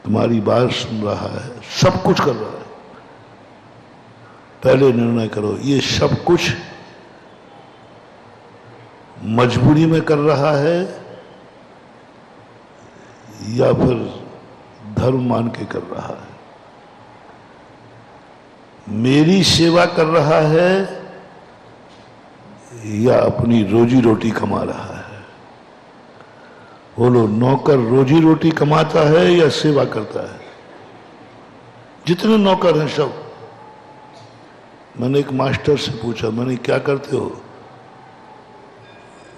तुम्हारी बात सुन रहा है, सब कुछ कर रहा है। पहले निर्णय करो, ये सब कुछ मजबूरी में कर रहा है या फिर धर्म मान के कर रहा है? मेरी सेवा कर रहा है या अपनी रोजी रोटी कमा रहा है? बोलो, नौकर रोजी रोटी कमाता है या सेवा करता है? जितने नौकर हैं सब। मैंने एक मास्टर से पूछा, मैंने क्या करते हो?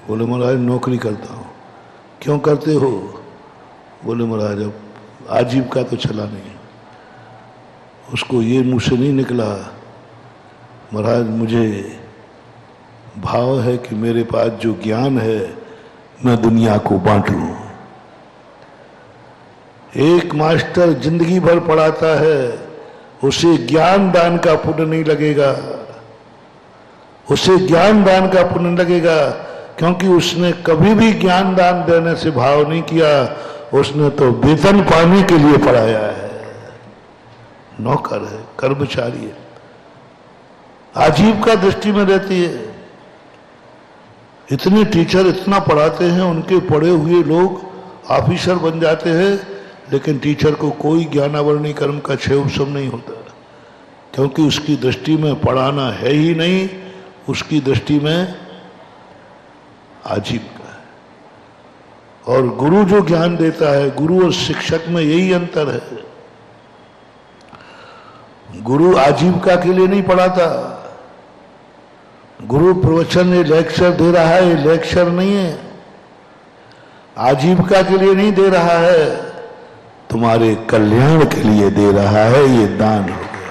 बोले महाराज नौकरी करता हूं। क्यों करते हो? बोले महाराज अब आजीविका तो चला नहीं। उसको ये मुंह से नहीं निकला, महाराज मुझे भाव है कि मेरे पास जो ज्ञान है मैं दुनिया को बांटूं। एक मास्टर जिंदगी भर पढ़ाता है, उसे ज्ञान दान का पुण्य नहीं लगेगा, उसे ज्ञान दान का पुण्य लगेगा, क्योंकि उसने कभी भी ज्ञान दान देने से भाव नहीं किया, उसने तो वेतन पाने के लिए पढ़ाया है। नौकर है, कर्मचारी है, आजीविका दृष्टि में रहती है। इतने टीचर इतना पढ़ाते हैं, उनके पढ़े हुए लोग ऑफिसर बन जाते हैं, लेकिन टीचर को कोई ज्ञानावरणी कर्म का क्षय उपशम नहीं होता, क्योंकि उसकी दृष्टि में पढ़ाना है ही नहीं, उसकी दृष्टि में आजीविका है। और गुरु जो ज्ञान देता है, गुरु और शिक्षक में यही अंतर है। गुरु आजीविका के लिए नहीं पढ़ाता। गुरु प्रवचन ये लेक्चर दे रहा है, ये लेक्चर नहीं है, आजीविका के लिए नहीं दे रहा है, तुम्हारे कल्याण के लिए दे रहा है। ये दान हो गया।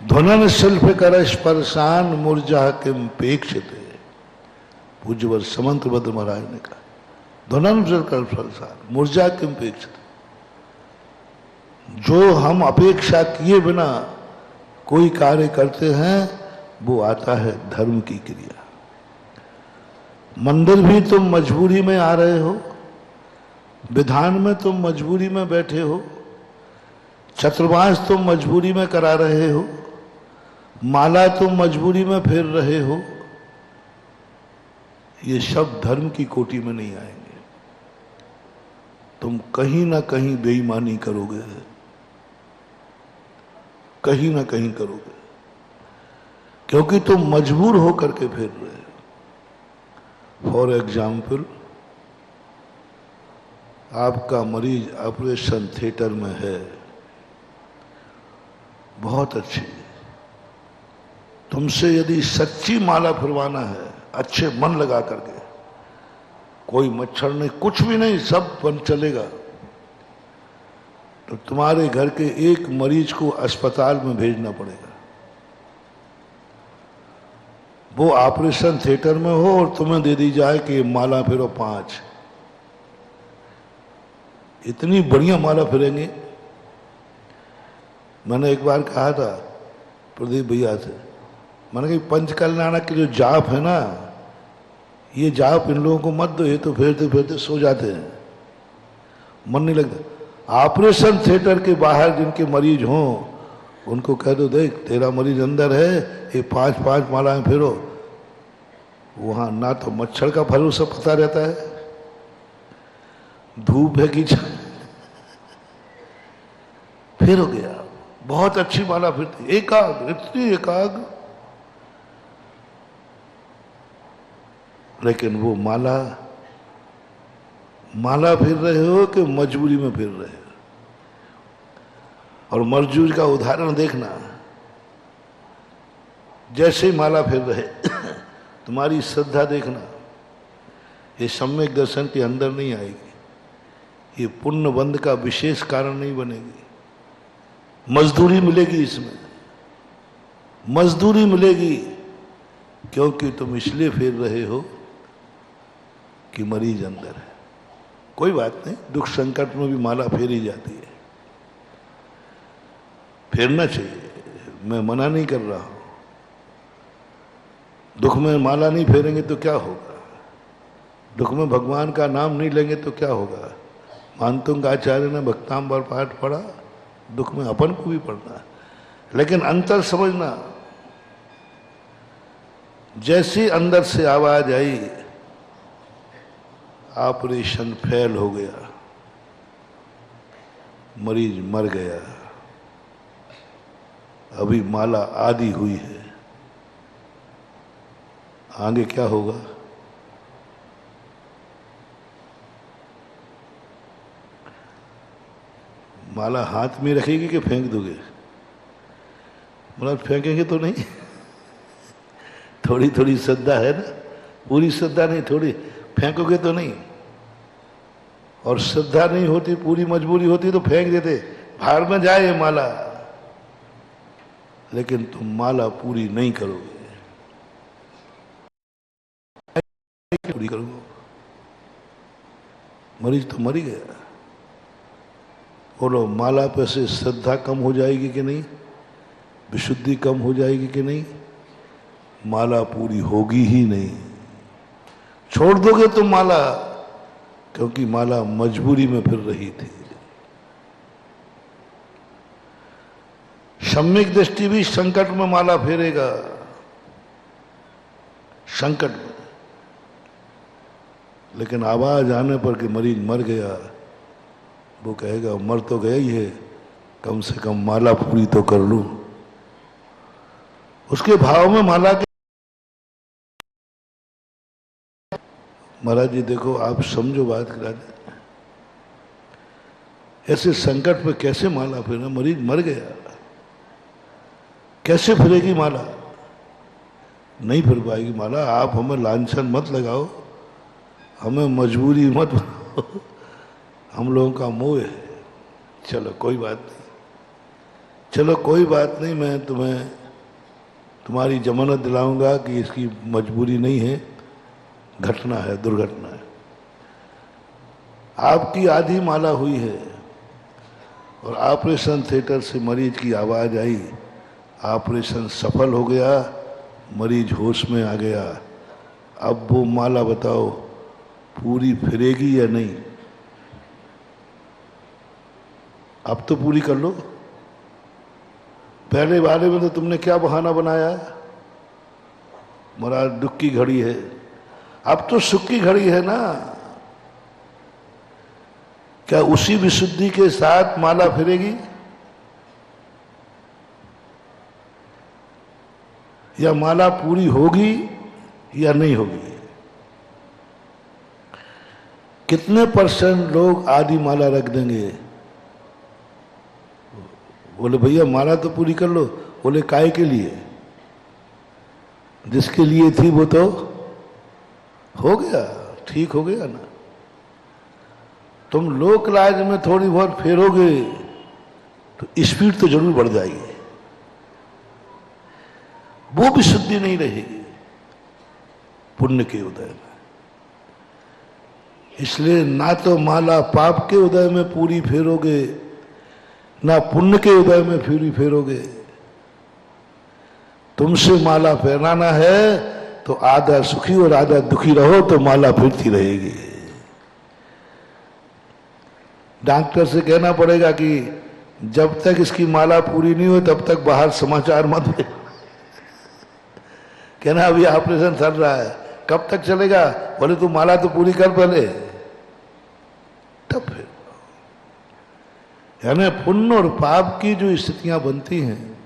ध्वनन शिल्प कर स्पर्शान मूर्जा किम पेक्षते, पूज्यवर समंत भद्र महाराज ने कहा, ध्वनन शिल्प कर स्पर्शान मूर्जा किम पेक्षते। जो हम अपेक्षा किए बिना कोई कार्य करते हैं, वो आता है धर्म की क्रिया। मंदिर भी तुम मजबूरी में आ रहे हो, विधान में तुम मजबूरी में बैठे हो, चतुर्मास तुम मजबूरी में करा रहे हो, माला तुम मजबूरी में फेर रहे हो, ये सब धर्म की कोटि में नहीं आएंगे। तुम कहीं ना कहीं बेईमानी करोगे, कहीं ना कहीं करोगे, क्योंकि तुम मजबूर होकर के फिर रहे हो। फॉर एग्जाम्पल, आपका मरीज ऑपरेशन थिएटर में है, बहुत अच्छी, तुमसे यदि सच्ची माला फिरवाना है, अच्छे मन लगा करके, कोई मच्छर नहीं, कुछ भी नहीं, सब बंद चलेगा, तो तुम्हारे घर के एक मरीज को अस्पताल में भेजना पड़ेगा। वो ऑपरेशन थिएटर में हो और तुम्हें दे दी जाए कि माला फिरो 5, इतनी बढ़िया माला फिरेंगे। मैंने एक बार कहा था प्रदीप भैया से, मैंने कहा पंचकल्याण के जो जाप है ना, ये जाप इन लोगों को मत दो, ये तो फेरते फेरते सो जाते हैं, मन नहीं लगता। ऑपरेशन थिएटर के बाहर जिनके मरीज हों, उनको कह दो, देख तेरा मरीज अंदर है, ये 5-5 मालाएं फेरो। वहां ना तो मच्छर का भरोसा पता रहता है, धूप है कि फिर हो गया। बहुत अच्छी माला फिरती, एकाग्र, इतनी एकाग्र, लेकिन वो माला फिर रहे हो कि मजबूरी में फिर रहे हो। और मजबूरी का उदाहरण देखना, जैसे ही माला फिर रहे तुम्हारी श्रद्धा देखना, ये सम्यक दर्शन के अंदर नहीं आएगी, ये पुण्य बंध का विशेष कारण नहीं बनेगी। मजदूरी मिलेगी, इसमें मजदूरी मिलेगी, क्योंकि तुम इसलिए फिर रहे हो कि मरीज अंदर है। कोई बात नहीं, दुख संकट में भी माला फेरी जाती है, फेरना चाहिए। मैं मना नहीं कर रहा हूं। दुख में माला नहीं फेरेंगे तो क्या होगा, दुख में भगवान का नाम नहीं लेंगे तो क्या होगा। मानतुंग आचार्य ने भक्तांबर पाठ पढ़ा, दुख में अपन को भी पढ़ना है, लेकिन अंतर समझना। जैसी अंदर से आवाज आई, ऑपरेशन फेल हो गया, मरीज मर गया, अभी माला आधी हुई है, आगे क्या होगा। माला हाथ में रखेगी कि फेंक दोगे? मतलब फेंकेंगे तो नहीं, थोड़ी थोड़ी श्रद्धा है ना, पूरी श्रद्धा नहीं, थोड़ी फेंकोगे तो नहीं। और श्रद्धा नहीं होती, पूरी मजबूरी होती तो फेंक देते, भाड़ में जाए ये माला। लेकिन तुम माला पूरी नहीं करोगे, पूरी करोगे, मरीज तो मर ही गया। बोलो, माला पे से श्रद्धा कम हो जाएगी कि नहीं, विशुद्धि कम हो जाएगी कि नहीं? माला पूरी होगी ही नहीं। छोड़ दोगे तुम माला, क्योंकि माला मजबूरी में फिर रही थी। सम्यक दृष्टि भी संकट में माला फेरेगा, संकट में। लेकिन आवाज आने पर कि मरीज मर गया, वो कहेगा मर तो गया ही है, कम से कम माला पूरी तो कर लूं। उसके भाव में माला के, महाराज जी देखो, आप समझो बात करा दे, ऐसे संकट में कैसे माला फिरना? मरीज मर गया, कैसे फिरेगी माला? नहीं फिर पाएगी माला। आप हमें लांछन मत लगाओ, हमें मजबूरी मत बनाओ, हम लोगों का मोह है। चलो कोई बात नहीं, चलो कोई बात नहीं, मैं तुम्हें तुम्हारी जमानत दिलाऊंगा कि इसकी मजबूरी नहीं है, घटना है, दुर्घटना है। आपकी आधी माला हुई है और ऑपरेशन थिएटर से मरीज की आवाज आई, ऑपरेशन सफल हो गया, मरीज होश में आ गया। अब वो माला बताओ पूरी फिरेगी या नहीं? अब तो पूरी कर लो। पहले बारे में तो तुमने क्या बहाना बनाया, महाराज दुख की घड़ी है। अब तो सुख की घड़ी है ना। क्या उसी विशुद्धि के साथ माला फिरेगी, या माला पूरी होगी या नहीं होगी? कितने % लोग आधी माला रख देंगे? बोले भैया माला तो पूरी कर लो। बोले काय के लिए? जिसके लिए थी वो तो हो गया, ठीक हो गया ना। तुम लोक लाज में थोड़ी बहुत फेरोगे तो स्पीड तो जरूर बढ़ जाएगी, वो भी शुद्धि नहीं रहेगी पुण्य के उदय में। इसलिए ना तो माला पाप के उदय में पूरी फेरोगे, ना पुण्य के उदय में पूरी फेरोगे। तुमसे माला पहनाना है तो आधा सुखी और आधा दुखी रहो तो माला फिरती रहेगी। डॉक्टर से कहना पड़ेगा कि जब तक इसकी माला पूरी नहीं हो तब तक बाहर समाचार मत दे। कहना अभी ऑपरेशन चल रहा है, कब तक चलेगा? बोले तू माला तो पूरी कर पहले, तब फिर। यानी पुण्य और पाप की जो स्थितियां बनती हैं,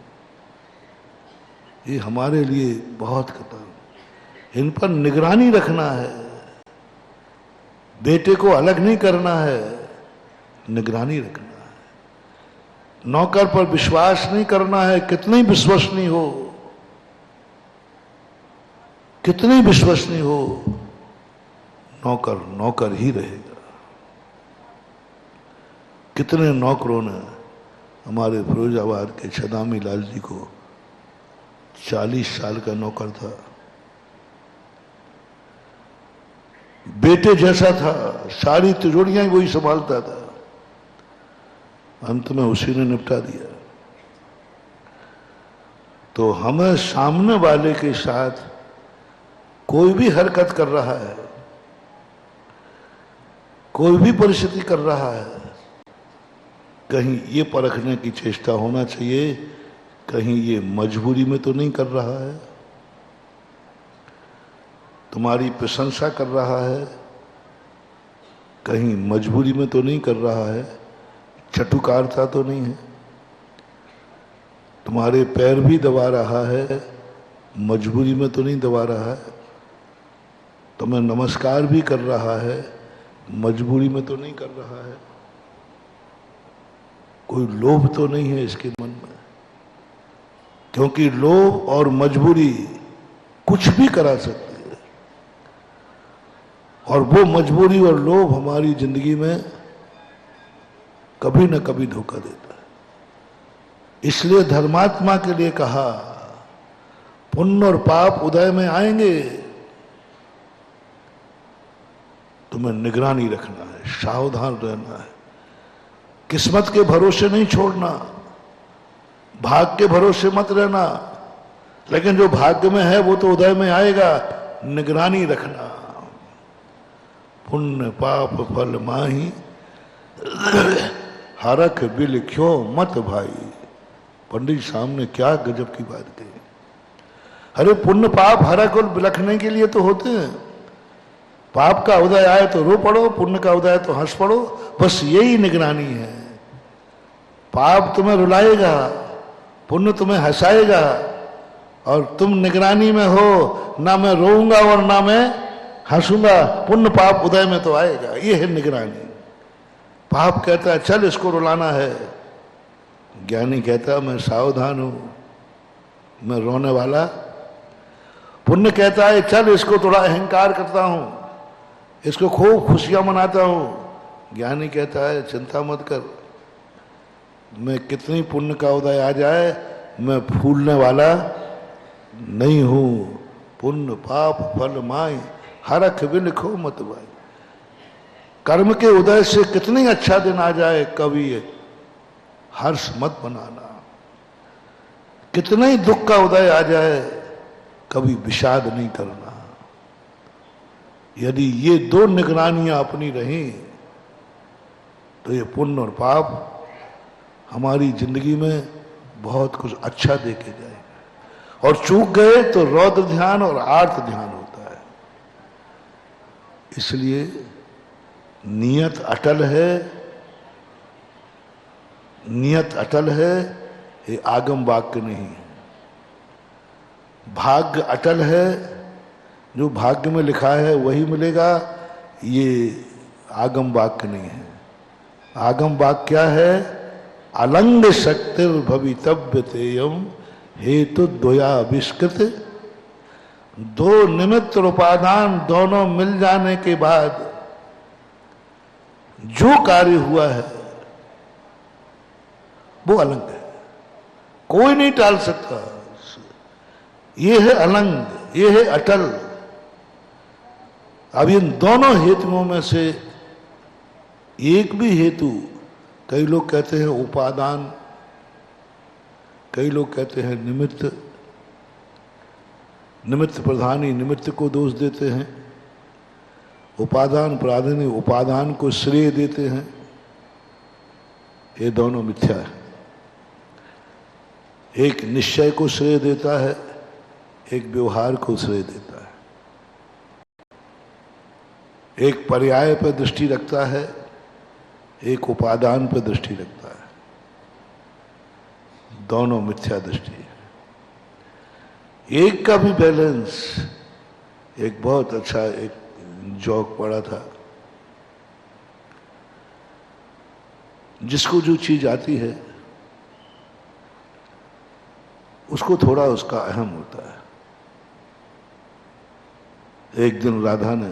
ये हमारे लिए बहुत खतरनाक, इन पर निगरानी रखना है। बेटे को अलग नहीं करना है, निगरानी रखना है। नौकर पर विश्वास नहीं करना है, कितने विश्वसनीय हो, कितने विश्वसनीय हो, नौकर नौकर ही रहेगा। कितने नौकरों ने हमारे फिरोजाबाद के छदामी लाल जी को 40 साल का नौकर था, बेटे जैसा था, सारी तिजोरियां ही वही संभालता था, अंत में उसी ने निपटा दिया। तो हमें सामने वाले के साथ कोई भी हरकत कर रहा है, कोई भी परिस्थिति कर रहा है, कहीं ये परखने की चेष्टा होना चाहिए कहीं ये मजबूरी में तो नहीं कर रहा है, तुम्हारी प्रशंसा कर रहा है, कहीं मजबूरी में तो नहीं कर रहा है, चटुकारता तो नहीं है, तुम्हारे पैर भी दबा रहा है, मजबूरी में तो नहीं दबा रहा है, तुम्हें नमस्कार भी कर रहा है, मजबूरी में तो नहीं कर रहा है, कोई लोभ तो नहीं है इसके मन में, क्योंकि लोभ और मजबूरी कुछ भी करा सकती है और वो मजबूरी और लोभ हमारी जिंदगी में कभी न कभी धोखा देता है। इसलिए धर्मात्मा के लिए कहा पुण्य और पाप उदय में आएंगे, तुम्हें निगरानी रखना है, सावधान रहना है, किस्मत के भरोसे नहीं छोड़ना, भाग के भरोसे मत रहना, लेकिन जो भाग्य में है वो तो उदय में आएगा, निगरानी रखना। पुण्य पाप फल माही हरख बिल क्यों मत भाई। पंडित साहब ने क्या गजब की बात कही। अरे पुण्य पाप हरख और बिलखने के लिए तो होते हैं, पाप का उदय आए तो रो पड़ो, पुण्य का उदय तो हंस पड़ो, बस यही निगरानी है। पाप तुम्हें रुलाएगा, पुण्य तुम्हें हंसाएगा, और तुम निगरानी में हो, ना मैं रोऊंगा और ना मैं हंसूंगा, पुण्य पाप उदय में तो आएगा, ये है निगरानी। पाप कहता है चल इसको रुलाना है, ज्ञानी कहता है मैं सावधान हूं, मैं रोने वाला। पुण्य कहता है चल इसको थोड़ा अहंकार करता हूं, इसको खूब खुशियां मनाता हूं। ज्ञानी कहता है चिंता मत कर, मैं कितनी पुण्य का उदय आ जाए मैं फूलने वाला नहीं हूं। पुण्य पाप फल माई हरख बिल खो मत भाई। कर्म के उदय से कितनी अच्छा दिन आ जाए कभी हर्ष मत बनाना, कितना ही दुख का उदय आ जाए कभी विषाद नहीं करना। यदि ये दो निगरानियां अपनी रहीं तो ये पुण्य और पाप हमारी जिंदगी में बहुत कुछ अच्छा देके जाएगा। और चूक गए तो रौद्र ध्यान और आर्त ध्यान होता है। इसलिए नियत अटल है, नियत अटल है, ये आगम वाक्य नहीं है। भाग्य अटल है, जो भाग्य में लिखा है वही मिलेगा, ये आगम वाक्य नहीं है। आगम वाक्य क्या है? अलंग शक्तिर भवितव्य तेयम हेतु द्वयाविष्कृत। दो निमित्त और उपादान दोनों मिल जाने के बाद जो कार्य हुआ है वो अलंग है, कोई नहीं टाल सकता। ये है अलंग, ये है अटल। अब इन दोनों हेतुओं में से एक भी हेतु, कई लोग कहते हैं उपादान, कई लोग कहते हैं निमित्त, निमित्त प्रधानी निमित्त को दोष देते हैं, उपादान प्रधानी उपादान को श्रेय देते हैं। ये दोनों मिथ्या है। एक निश्चय को श्रेय देता है, एक व्यवहार को श्रेय देता है। एक पर्याय पर दृष्टि रखता है, एक उपादान पर दृष्टि रखता है। दोनों मिथ्या दृष्टि है। एक का भी बैलेंस, एक बहुत अच्छा एक जोक पढ़ा था, जिसको जो चीज आती है उसको थोड़ा उसका अहम होता है। एक दिन राधा ने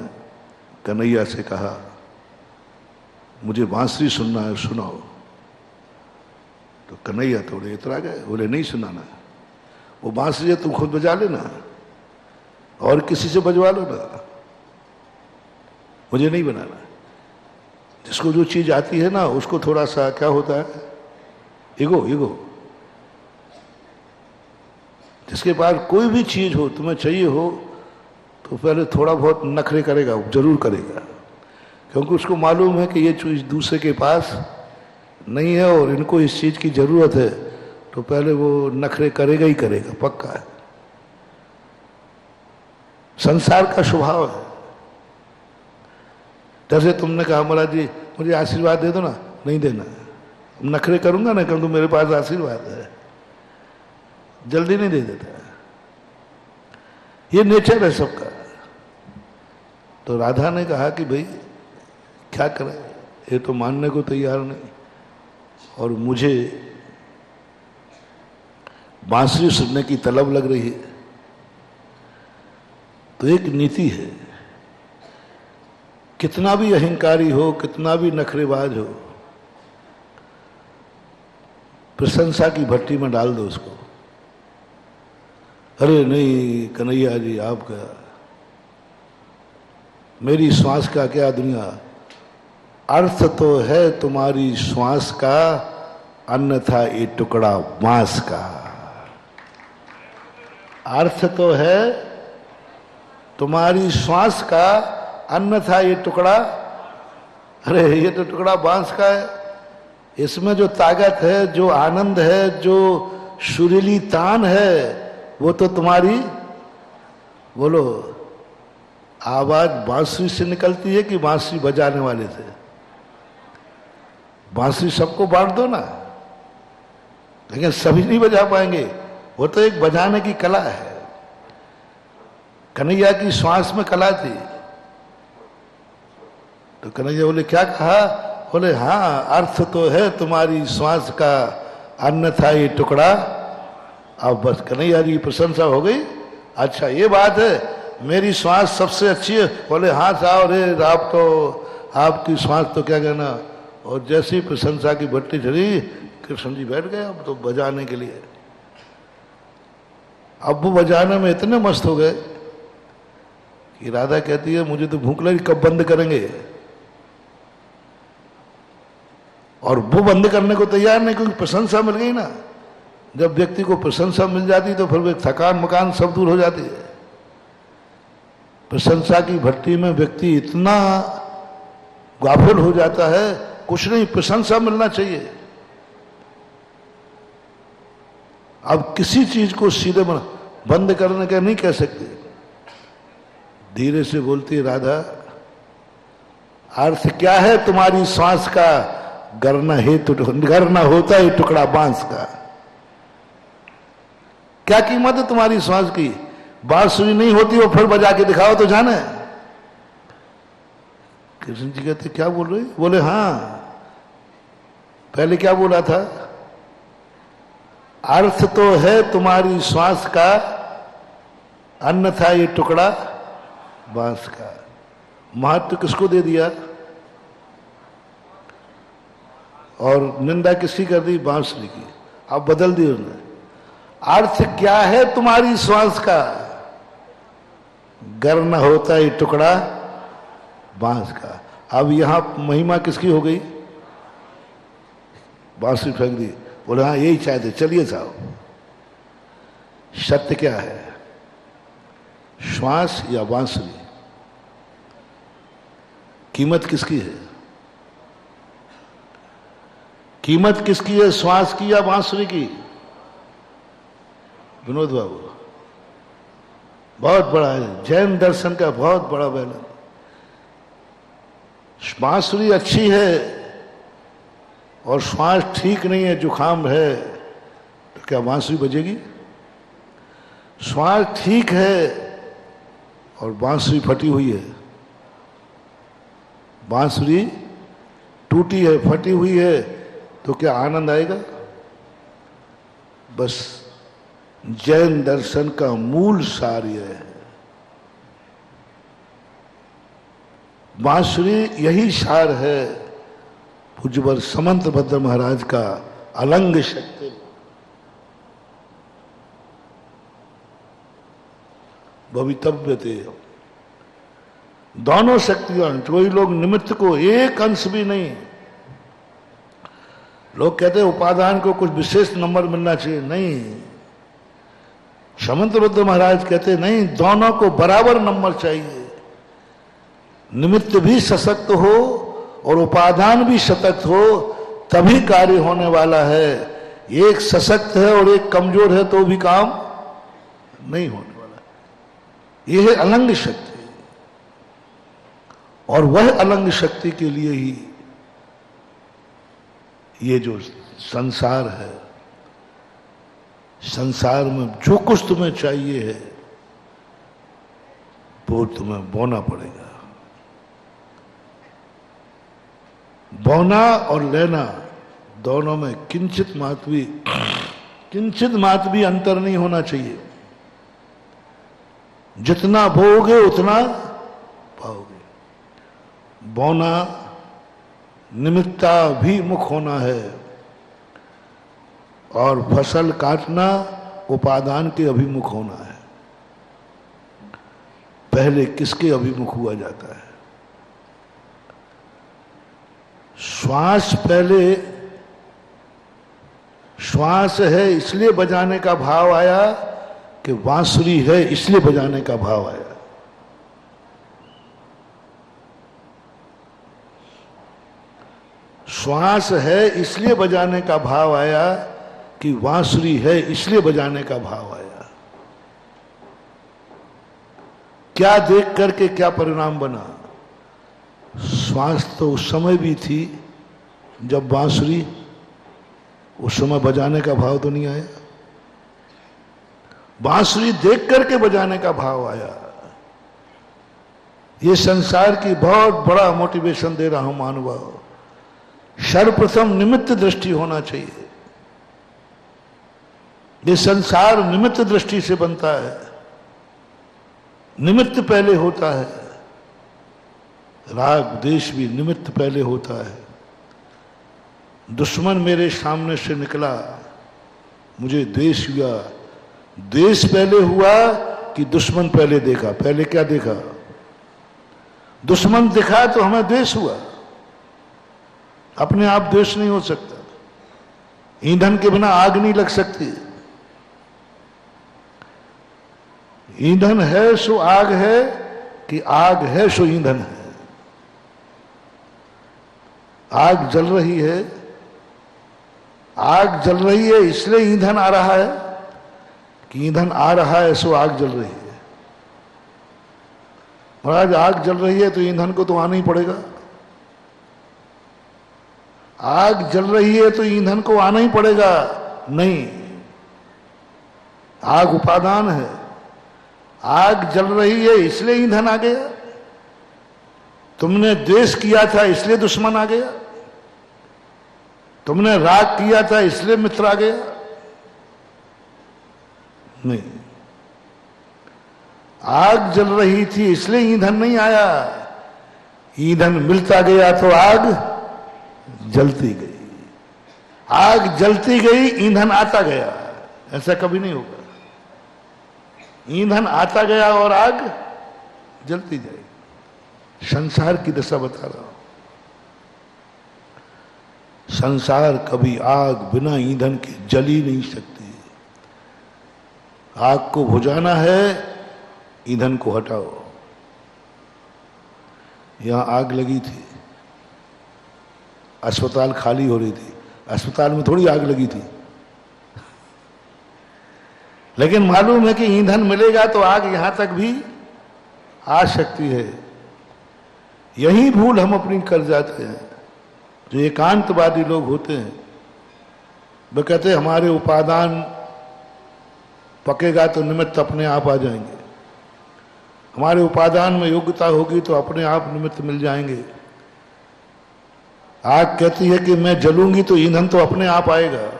कन्हैया से कहा मुझे बांसुरी सुनना है, सुनाओ। तो कन्हैया थोड़े इतरा गए, बोले नहीं सुनाना, वो बांसुरी तुम खुद बजा लेना और किसी से बजवा लो ना, मुझे नहीं बनाना। जिसको जो चीज आती है ना उसको थोड़ा सा क्या होता है, ईगो। जिसके पास कोई भी चीज हो, तुम्हें चाहिए हो, तो पहले थोड़ा बहुत नखरे करेगा, जरूर करेगा, क्योंकि उसको मालूम है कि ये चीज दूसरे के पास नहीं है और इनको इस चीज की जरूरत है, तो पहले वो नखरे करेगा ही करेगा, पक्का है। संसार का स्वभाव है। जैसे तुमने कहा महाराज जी मुझे आशीर्वाद दे दो ना, नहीं देना, नखरे करूंगा ना क्योंकि मेरे पास आशीर्वाद है, जल्दी नहीं दे देता। ये नेचर है सबका। तो राधा ने कहा कि भाई क्या करें, ये तो मानने को तैयार नहीं, और मुझे बांसुरी सुनने की तलब लग रही है। तो एक नीति है, कितना भी अहंकारी हो, कितना भी नखरेबाज हो, प्रशंसा की भट्टी में डाल दो उसको। अरे नहीं कन्हैया जी आपका, मेरी श्वास का क्या दुनिया, अर्थ तो है तुम्हारी श्वास का, अन्यथा ये टुकड़ा बांस का। अर्थ तो है तुम्हारी श्वास का, अन्यथा ये टुकड़ा, अरे ये तो टुकड़ा बांस का है। इसमें जो ताकत है, जो आनंद है, जो सुरीली तान है, वो तो तुम्हारी, बोलो, आवाज बांसुरी से निकलती है कि बांसुरी बजाने वाले से? बांसुरी सबको बांट दो ना, लेकिन सभी नहीं बजा पाएंगे। वो तो एक बजाने की कला है। कन्हैया की श्वास में कला थी। तो कन्हैया बोले क्या कहा? बोले हाँ, अर्थ तो है तुम्हारी श्वास का, अन्यथा ये टुकड़ा। अब बस कन्हैया जी की प्रशंसा हो गई। अच्छा ये बात है, मेरी श्वास सबसे अच्छी है? बोले हाँ साहब, रे आप तो, आपकी श्वास तो क्या कहना। और जैसी प्रशंसा की भट्टी चली, कृष्ण जी बैठ गए अब तो बजाने के लिए। अब वो बजाने में इतने मस्त हो गए कि राधा कहती है मुझे तो भूख लगी, कब बंद करेंगे? और वो बंद करने को तैयार नहीं, क्योंकि प्रशंसा मिल गई ना। जब व्यक्ति को प्रशंसा मिल जाती तो फिर थकान मकान सब दूर हो जाती है। प्रशंसा की भट्टी में व्यक्ति इतना गाफिल हो जाता है, कुछ नहीं, प्रशंसा मिलना चाहिए। अब किसी चीज को सीधे बंद करने का नहीं कह सकते। धीरे से बोलती राधा, अर्थ क्या है तुम्हारी श्वास का, गरना होता है टुकड़ा बांस का। क्या कीमत है तुम्हारी श्वास की? बांसुरी नहीं होती वो फिर बजा के दिखाओ तो जाने। कृष्ण जी कहते क्या बोल रहे? बोले हाँ, पहले क्या बोला था? अर्थ तो है तुम्हारी श्वास का, अन्यथा ये टुकड़ा बांस का। महत्व किसको दे दिया और निंदा किसकी कर दी? बांसुरी की। अब बदल दी उसने। अर्थ क्या है तुम्हारी श्वास का, गर्म होता है टुकड़ा बांस का। अब यहां महिमा किसकी हो गई? बांसुरी फेंक दी। बोले हाँ यही चाहते, चलिए साहब। सत्य क्या है, श्वास या बांसुरी? कीमत किसकी है? कीमत किसकी है, श्वास की या बांसुरी की? विनोद बाबू, बहुत बड़ा है जैन दर्शन का, बहुत बड़ा बयान। बांसुरी अच्छी है और श्वास ठीक नहीं है, जुखाम है, तो क्या बांसुरी बजेगी? श्वास ठीक है और बांसुरी फटी हुई है, बांसुरी टूटी है, फटी हुई है, तो क्या आनंद आएगा? बस जैन दर्शन का मूल सार यह है। बांसुरी यही सार है पूज्यवर समंत भद्र महाराज का अलंग शक्ति। भवितव्य थे दोनों शक्तियां। कोई लोग निमित्त को एक अंश भी नहीं। लोग कहते हैं उपादान को कुछ विशेष नंबर मिलना चाहिए, नहीं। समंत रुद्र महाराज कहते नहीं, दोनों को बराबर नंबर चाहिए। निमित्त भी सशक्त हो और उपादान भी सशक्त हो, तभी कार्य होने वाला है। एक सशक्त है और एक कमजोर है तो भी काम नहीं होने वाला। यह है अलंग शक्ति, और वह अलंग शक्ति के लिए ही ये जो संसार है, संसार में जो कुछ तुम्हें चाहिए है वो तुम्हें बोना पड़ेगा। बोना और लेना दोनों में किंचित मात्र भी अंतर नहीं होना चाहिए। जितना बोओगे उतना पाओगे। बोना निमित्ता भी मुख होना है, और फसल काटना उपादान के अभिमुख होना है। पहले किसके अभिमुख हुआ जाता है? श्वास पहले, श्वास है इसलिए बजाने का भाव आया कि बांसुरी है इसलिए बजाने का भाव आया। श्वास है इसलिए बजाने का भाव आया कि बांसुरी है इसलिए बजाने का भाव आया। क्या देख करके क्या परिणाम बना? श्वास तो उस समय भी थी जब बांसुरी, उस समय बजाने का भाव तो नहीं आया। बांसुरी देख करके बजाने का भाव आया। ये संसार की बहुत बड़ा मोटिवेशन दे रहा हूं महानुभाव। सर्वप्रथम निमित्त दृष्टि होना चाहिए। ये संसार निमित्त दृष्टि से बनता है। निमित्त पहले होता है। राग देश भी निमित्त पहले होता है। दुश्मन मेरे सामने से निकला, मुझे द्वेष हुआ। द्वेष पहले हुआ कि दुश्मन पहले देखा? पहले क्या देखा? दुश्मन दिखा तो हमें द्वेष हुआ। अपने आप द्वेष नहीं हो सकता। ईंधन के बिना आग नहीं लग सकती। ईंधन है सो आग है, कि आग है सो ईंधन है? आग जल रही है, आग जल रही है इसलिए ईंधन आ रहा है, कि ईंधन आ रहा है सो आग जल रही है? महाराज आग जल रही है तो ईंधन को तो आना ही पड़ेगा। आग जल रही है तो ईंधन को आना ही पड़ेगा? नहीं, आग उपादान है। आग जल रही है इसलिए ईंधन आ गया। तुमने द्वेष किया था इसलिए दुश्मन आ गया। तुमने राग किया था इसलिए मित्र आ गया? नहीं, आग जल रही थी इसलिए ईंधन नहीं आया। ईंधन मिलता गया तो आग जलती गई। आग जलती गई, ईंधन आता गया। ऐसा कभी नहीं होगा। ईंधन आता गया और आग जलती जाएगी। संसार की दशा बता रहा हूं। संसार कभी आग बिना ईंधन के जल ही नहीं सकती। आग को बुझाना है, ईंधन को हटाओ। यहां आग लगी थी, अस्पताल खाली हो रही थी। अस्पताल में थोड़ी आग लगी थी, लेकिन मालूम है कि ईंधन मिलेगा तो आग यहां तक भी आ सकती है। यही भूल हम अपनी कर जाते हैं। जो एकांतवादी लोग होते हैं वे कहते हैं हमारे उपादान पकेगा तो निमित्त अपने आप आ जाएंगे। हमारे उपादान में योग्यता होगी तो अपने आप निमित्त मिल जाएंगे। आग कहती है कि मैं जलूंगी तो ईंधन तो अपने आप आएगा।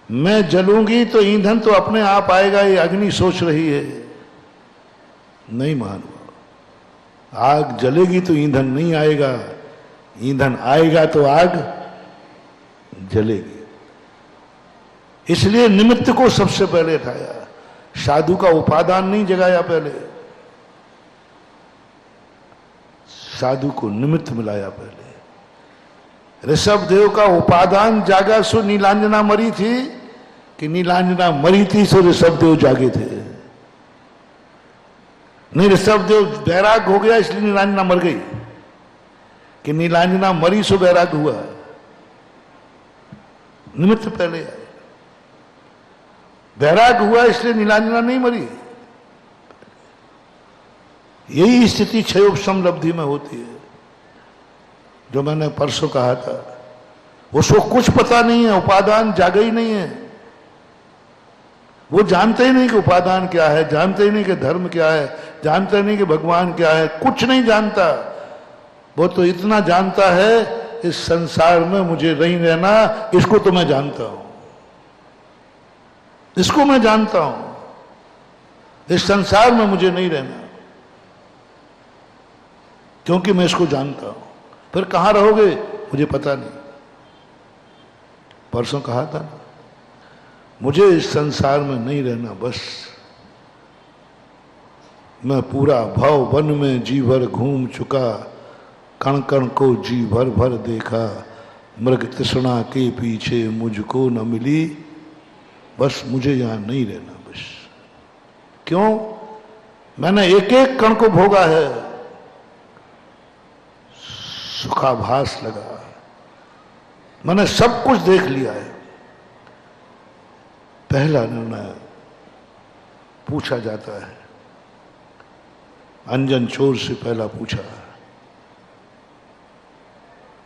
मैं जलूंगी तो ईंधन तो अपने आप आएगा, ये अग्नि सोच रही है। नहीं मानो, आग जलेगी तो ईंधन नहीं आएगा, ईंधन आएगा तो आग जलेगी। इसलिए निमित्त को सबसे पहले उठाया। साधु का उपादान नहीं जगाया, पहले साधु को निमित्त मिलाया। पहले ऋषभ देव का उपादान जागा सो नीलांजना मरी थी, कि नीलांजना मरी थी सो ऋषभदेव जागे थे। नहीं, ऋषभदेव बैराग हो गया इसलिए नीलांजना मर गई, कि नीलांजना मरी सो बैराग हुआ। निमित्त पहले आए, बैराग हुआ इसलिए नीलांजना नहीं मरी। यही स्थिति क्षयोपशम लब्धि में होती है, जो मैंने परसों कहा था। उसको कुछ पता नहीं है, उपादान जागा ही नहीं है। वो जानते ही नहीं कि उपादान क्या है, जानते ही नहीं कि धर्म क्या है, जानते ही नहीं कि भगवान क्या है, कुछ नहीं जानता। वो तो इतना जानता है, इस संसार में मुझे नहीं रहना, इसको तो मैं जानता हूं, इसको मैं जानता हूं, इस संसार में मुझे नहीं रहना, क्योंकि मैं इसको जानता हूं। फिर कहां रहोगे मुझे पता नहीं। परसों कहा था ना, मुझे इस संसार में नहीं रहना, बस मैं पूरा भव वन में जी भर घूम चुका, कण कण को जी भर भर देखा, मृग तृष्णा के पीछे मुझको न मिली, बस मुझे यहां नहीं रहना। बस क्यों? मैंने एक एक कण को भोगा है, सुखाभास लगा, मैंने सब कुछ देख लिया है। पहला निर्णय पूछा जाता है, अंजन चोर से पहला पूछा,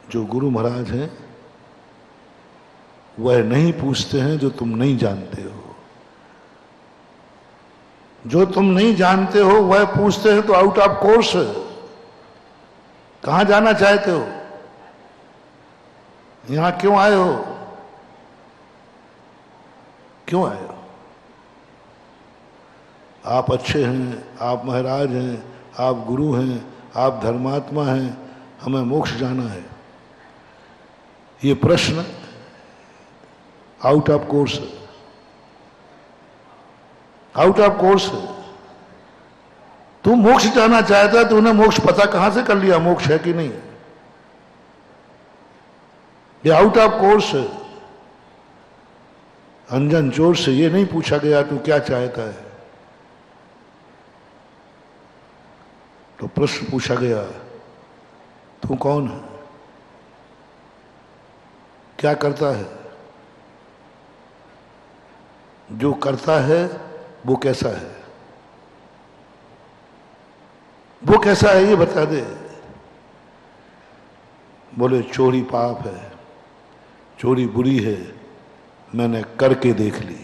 जो गुरु महाराज हैं वह नहीं पूछते हैं जो तुम नहीं जानते हो, जो तुम नहीं जानते हो वह पूछते हैं तो आउट ऑफ कोर्स है। कहां जाना चाहते हो, यहां क्यों आए हो, क्यों आए हो? आप अच्छे हैं, आप महाराज हैं, आप गुरु हैं, आप धर्मात्मा हैं, हमें मोक्ष जाना है। ये प्रश्न आउट ऑफ कोर्स है, आउट ऑफ कोर्स है। तू मोक्ष जाना चाहता है तो उन्हें मोक्ष पता कहां से कर लिया, मोक्ष है कि नहीं? ये आउट ऑफ कोर्स है। अंजन चोर से ये नहीं पूछा गया तू क्या चाहता है, तो प्रश्न पूछा गया तू कौन है, क्या करता है, जो करता है वो कैसा है, वो कैसा है ये बता दे। बोले चोरी पाप है, चोरी बुरी है, मैंने करके देख ली।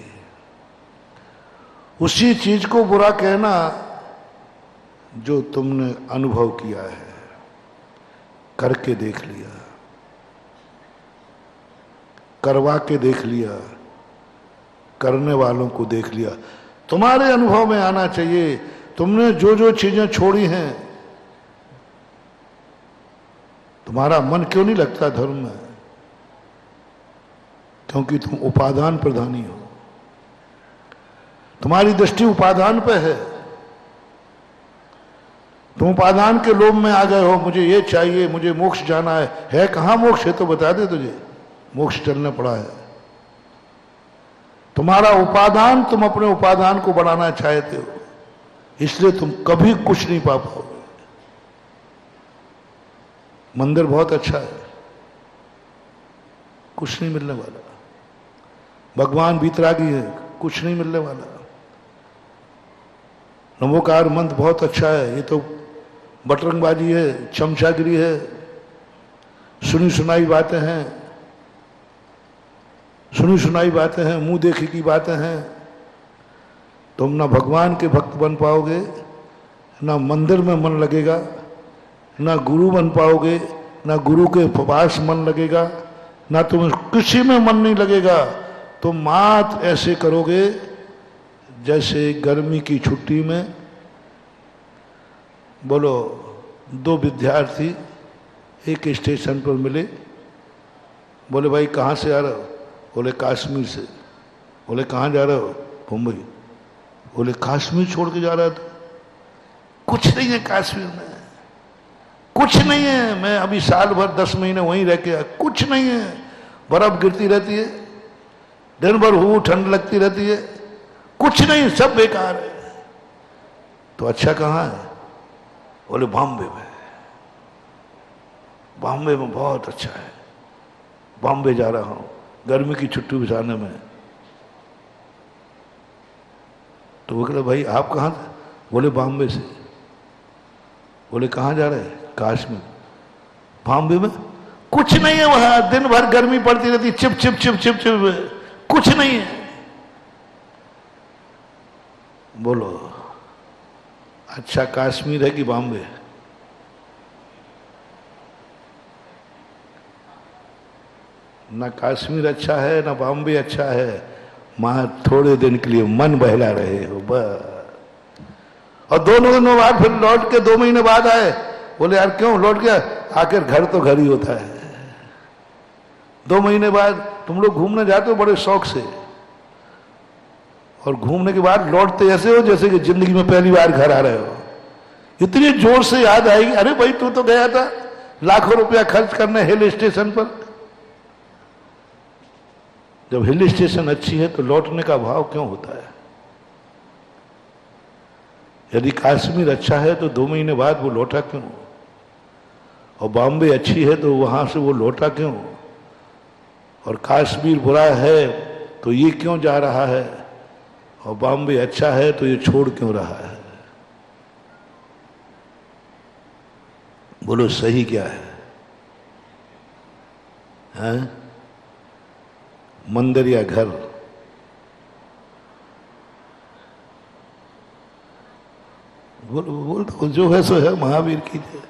उसी चीज को बुरा कहना जो तुमने अनुभव किया है, करके देख लिया, करवा के देख लिया, करने वालों को देख लिया। तुम्हारे अनुभव में आना चाहिए, तुमने जो जो चीजें छोड़ी हैं, तुम्हारा मन क्यों नहीं लगता धर्म में? क्योंकि तुम उपादान प्रधानी हो, तुम्हारी दृष्टि उपादान पे है। तुम उपादान के लोभ में आ गए हो, मुझे ये चाहिए, मुझे मोक्ष जाना है कहां मोक्ष है तो बता दे तुझे, मोक्ष चलना पड़ा है। तुम्हारा उपादान, तुम अपने उपादान को बढ़ाना चाहते हो, इसलिए तुम कभी कुछ नहीं पा पाओगे। मंदिर बहुत अच्छा है, कुछ नहीं मिलने वाला। भगवान बीतरागी है, कुछ नहीं मिलने वाला। नमोकार मंत्र बहुत अच्छा है, ये तो बटरंगबाजी है, चमचागिरी है, सुनी सुनाई बातें हैं, सुनी सुनाई बातें हैं, मुंह देखी की बातें हैं। तुम ना भगवान के भक्त बन पाओगे, ना मंदिर में मन लगेगा, ना गुरु बन पाओगे, ना गुरु के पास मन लगेगा, ना तुम किसी में मन नहीं लगेगा। तुम मात ऐसे करोगे जैसे गर्मी की छुट्टी में, बोलो दो विद्यार्थी एक स्टेशन पर मिले, बोले भाई कहाँ से आ रहे हो? बोले कश्मीर से। बोले कहाँ जा रहे हो? मुंबई। बोले कश्मीर छोड़ के जा रहा था? कुछ नहीं है कश्मीर में, कुछ नहीं है, मैं अभी साल भर 10 महीने वहीं रह के आया, कुछ नहीं है, बर्फ गिरती रहती है, दिन भर हूँ ठंड लगती रहती है, कुछ नहीं, सब बेकार है। तो अच्छा कहाँ है? बोले बॉम्बे में। बॉम्बे में बहुत अच्छा है, बॉम्बे जा रहा हूं गर्मी की छुट्टी बिताने में। तो वो कहले भाई आप कहाँ थे? बोले बॉम्बे से। बोले कहाँ जा रहे? कश्मीर। बॉम्बे में कुछ नहीं है, वहां दिन भर गर्मी पड़ती रहती, chip chip chip chip chip, कुछ नहीं है। बोलो अच्छा कश्मीर है कि बॉम्बे? ना कश्मीर अच्छा है ना बॉम्बे अच्छा है, वहां थोड़े दिन के लिए मन बहला रहे हो बस। और दोनों दिनों बाद फिर लौट के 2 महीने बाद आए। बोले यार क्यों लौट गया? आखिर घर तो घर ही होता है। 2 महीने बाद तुम लोग घूमने जाते हो बड़े शौक से, और घूमने के बाद लौटते ऐसे हो जैसे कि जिंदगी में पहली बार घर आ रहे हो। इतनी जोर से याद आएगी, अरे भाई तू तो गया था लाखों रुपया खर्च करने हिल स्टेशन पर। जब हिल स्टेशन अच्छी है तो लौटने का भाव क्यों होता है? यदि कश्मीर अच्छा है तो 2 महीने बाद वो लौटा क्यों? और बॉम्बे अच्छी है तो वहां से वो लौटा क्यों? और कश्मीर बुरा है तो ये क्यों जा रहा है? और बॉम्बे अच्छा है तो ये छोड़ क्यों रहा है? बोलो सही क्या है? हैं? मंदिर या घर? बोल तो जो है सो है, महावीर की जय।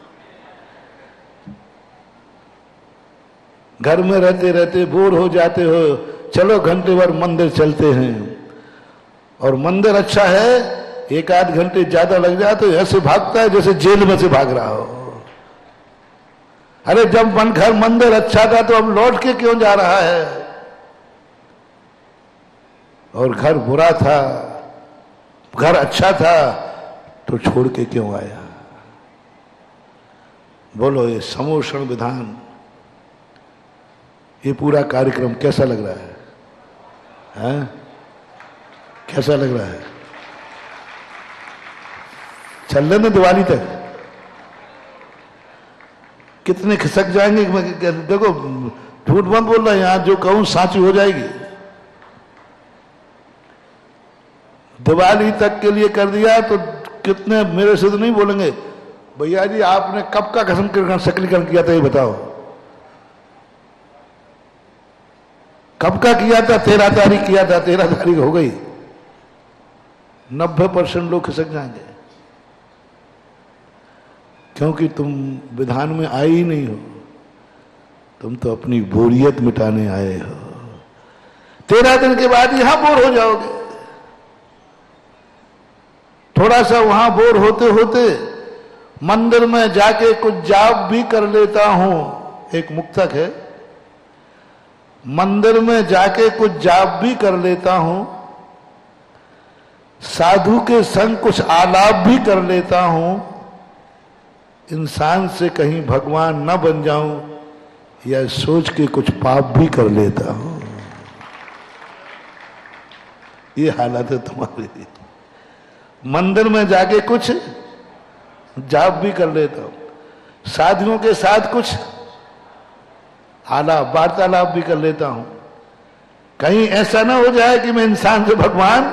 घर में रहते रहते बोर हो जाते हो, चलो घंटे भर मंदिर चलते हैं। और मंदिर अच्छा है, 1-8 घंटे ज्यादा लग जाए तो ऐसे भागता है जैसे जेल में से भाग रहा हो। अरे जब मन घर मंदिर अच्छा था तो अब लौट के क्यों जा रहा है? और घर बुरा था, घर अच्छा था तो छोड़ के क्यों आया? बोलो ये समोषण विधान, ये पूरा कार्यक्रम कैसा लग रहा है? हैं? कैसा लग रहा है? चल रहे ना दिवाली तक? कितने खिसक जाएंगे? देखो झूठ मत बोल रहा, यहां जो कहूं साची हो जाएगी। दिवाली तक के लिए कर दिया तो कितने मेरे से तो नहीं बोलेंगे भैया जी आपने कब का कसम सकलीकरण किया था ये बताओ? कब का किया था? 13 तारीख किया था, 13 तारीख हो गई। 90% लोग खिसक जाएंगे क्योंकि तुम विधान में आए ही नहीं हो, तुम तो अपनी बोरियत मिटाने आए हो। 13 दिन के बाद यहां बोर हो जाओगे। थोड़ा सा वहां बोर होते होते मंदिर में जाके कुछ जाप भी कर लेता हूं। एक मुक्तक है, मंदिर में जाके कुछ जाप भी कर लेता हूं, साधु के संग कुछ आलाप भी कर लेता हूं, इंसान से कहीं भगवान न बन जाऊं या सोच के कुछ पाप भी कर लेता हूं। ये हालत है तुम्हारी। मंदिर में जाके कुछ जाप भी कर लेता हूं, साधुओं के साथ कुछ आलाप वार्तालाप भी कर लेता हूं, कहीं ऐसा ना हो जाए कि मैं इंसान से भगवान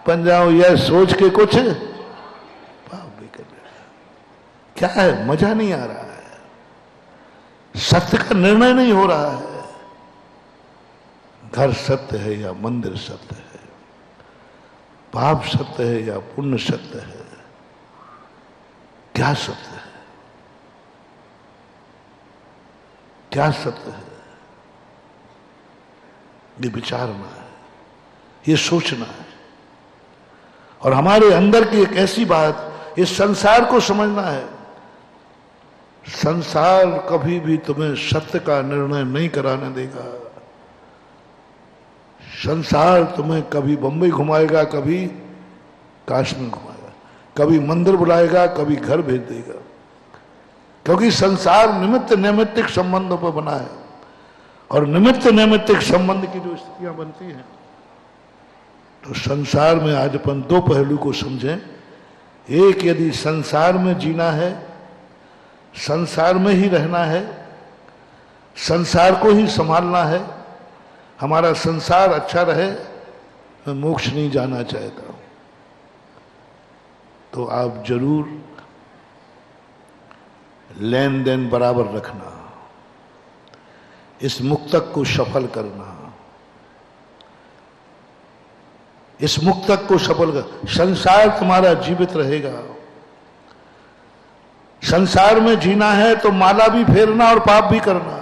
बन जाऊं या सोच के कुछ पाप भी कर लेता। क्या है? मजा नहीं आ रहा है, सत्य का निर्णय नहीं हो रहा है। घर सत्य है या मंदिर सत्य है? पाप सत्य है या पुण्य सत्य है? क्या सत्य है? क्या सत्य है? ये विचारना है, ये सोचना है। और हमारे अंदर की एक ऐसी बात, इस संसार को समझना है। संसार कभी भी तुम्हें सत्य का निर्णय नहीं कराने देगा। संसार तुम्हें कभी बंबई घुमाएगा, कभी कश्मीर घुमाएगा, कभी मंदिर बुलाएगा, कभी घर भेज देगा। क्योंकि संसार निमित्त नैमित्तिक संबंधों पर बना है और निमित्त नैमित्तिक संबंध की जो स्थितियां बनती हैं, तो संसार में आज अपन दो पहलू को समझें। एक, यदि संसार में जीना है, संसार में ही रहना है, संसार को ही संभालना है, हमारा संसार अच्छा रहे, मैं मोक्ष नहीं जाना चाहता हूं, तो आप जरूर लेन देन बराबर रखना, इस मुक्तक को सफल करना, इस मुक्तक को सफल कर। संसार तुम्हारा जीवित रहेगा। संसार में जीना है तो माला भी फेरना और पाप भी करना,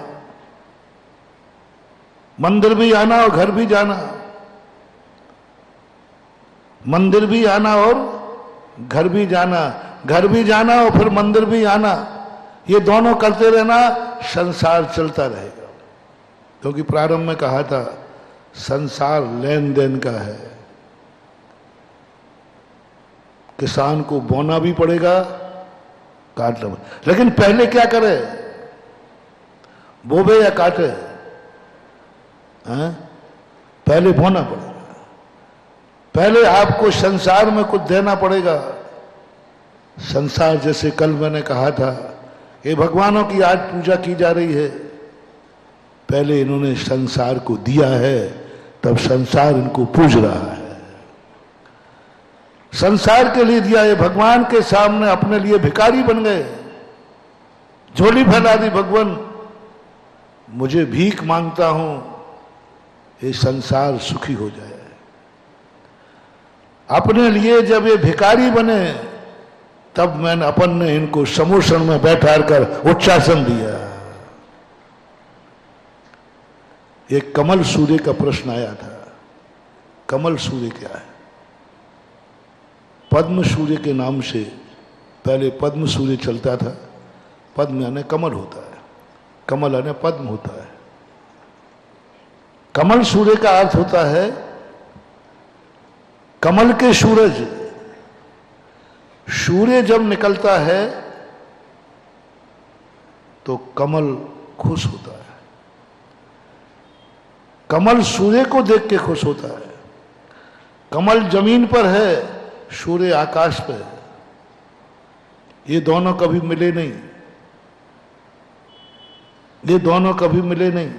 मंदिर भी आना और घर भी जाना, मंदिर भी आना और घर भी जाना, घर भी जाना और फिर मंदिर भी आना, ये दोनों करते रहना, संसार चलता रहेगा। क्योंकि प्रारंभ में कहा था संसार लेन देन का है। किसान को बोना भी पड़ेगा, काटना भी, लेकिन पहले क्या करे, बोवे या काटे? पहले बोना पड़ेगा, पहले आपको संसार में कुछ देना पड़ेगा। संसार, जैसे कल मैंने कहा था, ये भगवानों की आज पूजा की जा रही है, पहले इन्होंने संसार को दिया है, तब संसार इनको पूज रहा है। संसार के लिए दिया, ये भगवान के सामने अपने लिए भिखारी बन गए, झोली फैला दी, भगवान मुझे भीख मांगता हूं, ये संसार सुखी हो जाए। अपने लिए जब ये भिखारी बने, तब मैंने अपन ने इनको समोसन में बैठा कर उच्चासन दिया। एक कमल सूर्य का प्रश्न आया था, कमल सूर्य क्या है? पद्म सूर्य के नाम से पहले पद्म सूर्य चलता था। पद्म यानी कमल होता है, कमल यानी पद्म होता है। कमल सूर्य का अर्थ होता है कमल के सूरज। सूर्य जब निकलता है तो कमल खुश होता है, कमल सूर्य को देख के खुश होता है। कमल जमीन पर है, सूर्य आकाश पे है, ये दोनों कभी मिले नहीं, ये दोनों कभी मिले नहीं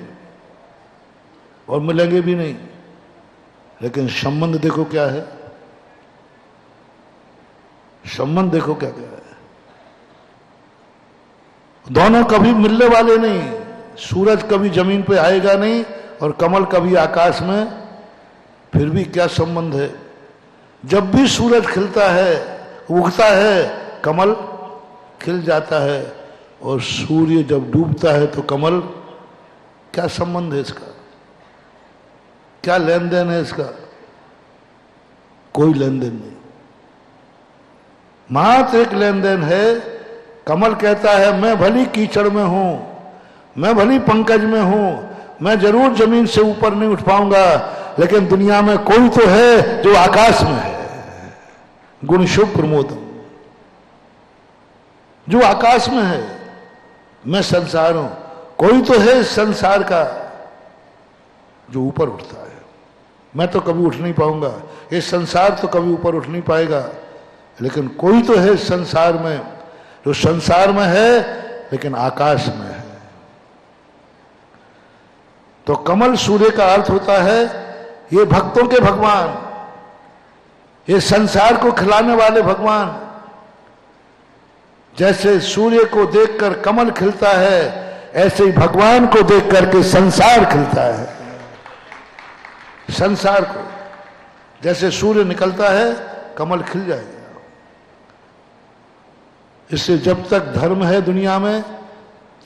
और मिलेंगे भी नहीं। लेकिन संबंध देखो क्या है, संबंध देखो क्या क्या है। दोनों कभी मिलने वाले नहीं, सूरज कभी जमीन पे आएगा नहीं और कमल कभी आकाश में, फिर भी क्या संबंध है। जब भी सूरज खिलता है, उगता है, कमल खिल जाता है, और सूर्य जब डूबता है तो कमल, क्या संबंध है इसका, क्या लेन देन है इसका? कोई लेन देन नहीं, मात्र एक लेन देन है। कमल कहता है मैं भली कीचड़ में हूं, मैं भली पंकज में हूं, मैं जरूर जमीन से ऊपर नहीं उठ पाऊंगा, लेकिन दुनिया में कोई तो है जो आकाश में है। गुण शुभ प्रमोदम, जो आकाश में है, मैं संसार हूं, कोई तो है संसार का जो ऊपर उठता है। मैं तो कभी उठ नहीं पाऊंगा, ये संसार तो कभी ऊपर उठ नहीं पाएगा, लेकिन कोई तो है संसार में जो संसार में है लेकिन आकाश में है। तो कमल सूर्य का अर्थ होता है ये भक्तों के भगवान, ये संसार को खिलाने वाले भगवान। जैसे सूर्य को देखकर कमल खिलता है, ऐसे ही भगवान को देख करके संसार खिलता है। संसार को जैसे सूर्य निकलता है, कमल खिल जाएगा। इससे जब तक धर्म है दुनिया में,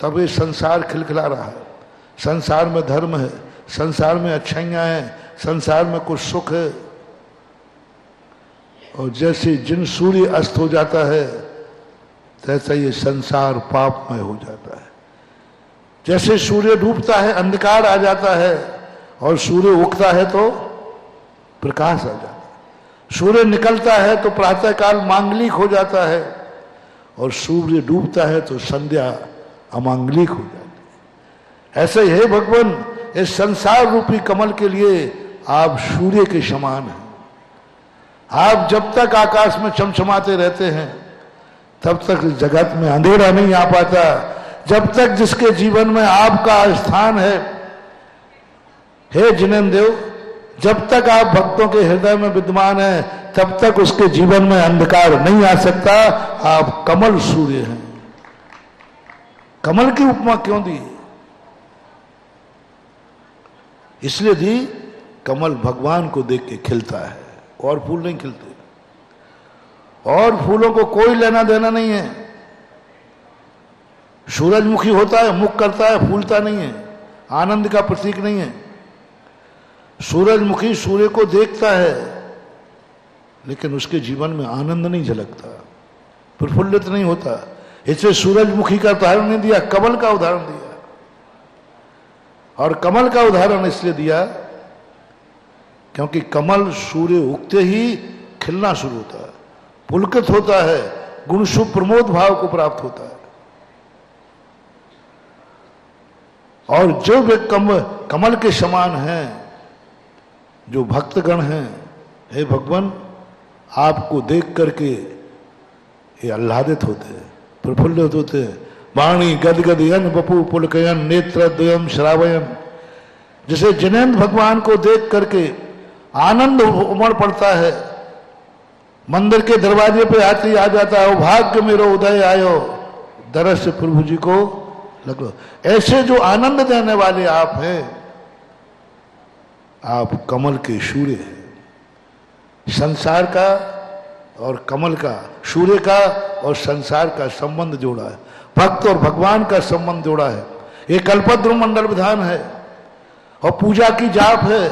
तब ये संसार खिलखिला रहा है। संसार में धर्म है, संसार में अच्छाइयां हैं, संसार में कुछ सुख है। और जैसे जिन सूर्य अस्त हो जाता है, तैसा ये संसार पापमय हो जाता है। जैसे सूर्य डूबता है, अंधकार आ जाता है, और सूर्य उगता है तो प्रकाश आ जाता है। सूर्य निकलता है तो प्रातःकाल मांगलिक हो जाता है, और सूर्य डूबता है तो संध्या अमांगलिक हो जाती है। ऐसे ही है भगवान, इस संसार रूपी कमल के लिए आप सूर्य के समान हैं। आप जब तक आकाश में चमचमाते रहते हैं तब तक इस जगत में अंधेरा नहीं आ पाता। जब तक जिसके जीवन में आपका स्थान है, हे जिनेन्द्र देव, जब तक आप भक्तों के हृदय में विद्यमान हैं तब तक उसके जीवन में अंधकार नहीं आ सकता। आप कमल सूर्य हैं। कमल की उपमा क्यों दी? इसलिए दी, कमल भगवान को देख के खिलता है और फूल नहीं खिलते, और फूलों को कोई लेना देना नहीं है। सूरजमुखी होता है, मुख करता है, फूलता नहीं है, आनंद का प्रतीक नहीं है। सूरजमुखी सूर्य को देखता है लेकिन उसके जीवन में आनंद नहीं झलकता, प्रफुल्लित नहीं होता। इससे सूरजमुखी का उदाहरण नहीं दिया, कमल का उदाहरण दिया। और कमल का उदाहरण इसलिए दिया क्योंकि कमल सूर्य उगते ही खिलना शुरू होता है, पुलकित होता है, गुण शुभ प्रमोद भाव को प्राप्त होता है। और जो वे कमल के समान हैं, जो भक्तगण हैं, हे भगवान, आपको देख करके ये आह्लादित होते हैं, प्रफुल्लित होते हैं। वाणी गदगदयन बपू पुलकयन नेत्र द्वयम श्रावयन। जैसे जिनेन्द्र भगवान को देख करके आनंद उमड़ पड़ता है, मंदिर के दरवाजे पे आते ही आ जाता है, भाग्य मेरो उदय आयो, दरस से प्रभु जी को लगो। ऐसे जो आनंद देने वाले आप हैं, आप कमल के सूर्य हैं। संसार का और कमल का, सूर्य का और संसार का संबंध जोड़ा है, भक्त और भगवान का संबंध जोड़ा है। ये कल्पद्रुम मंडल विधान है और पूजा की जाप है।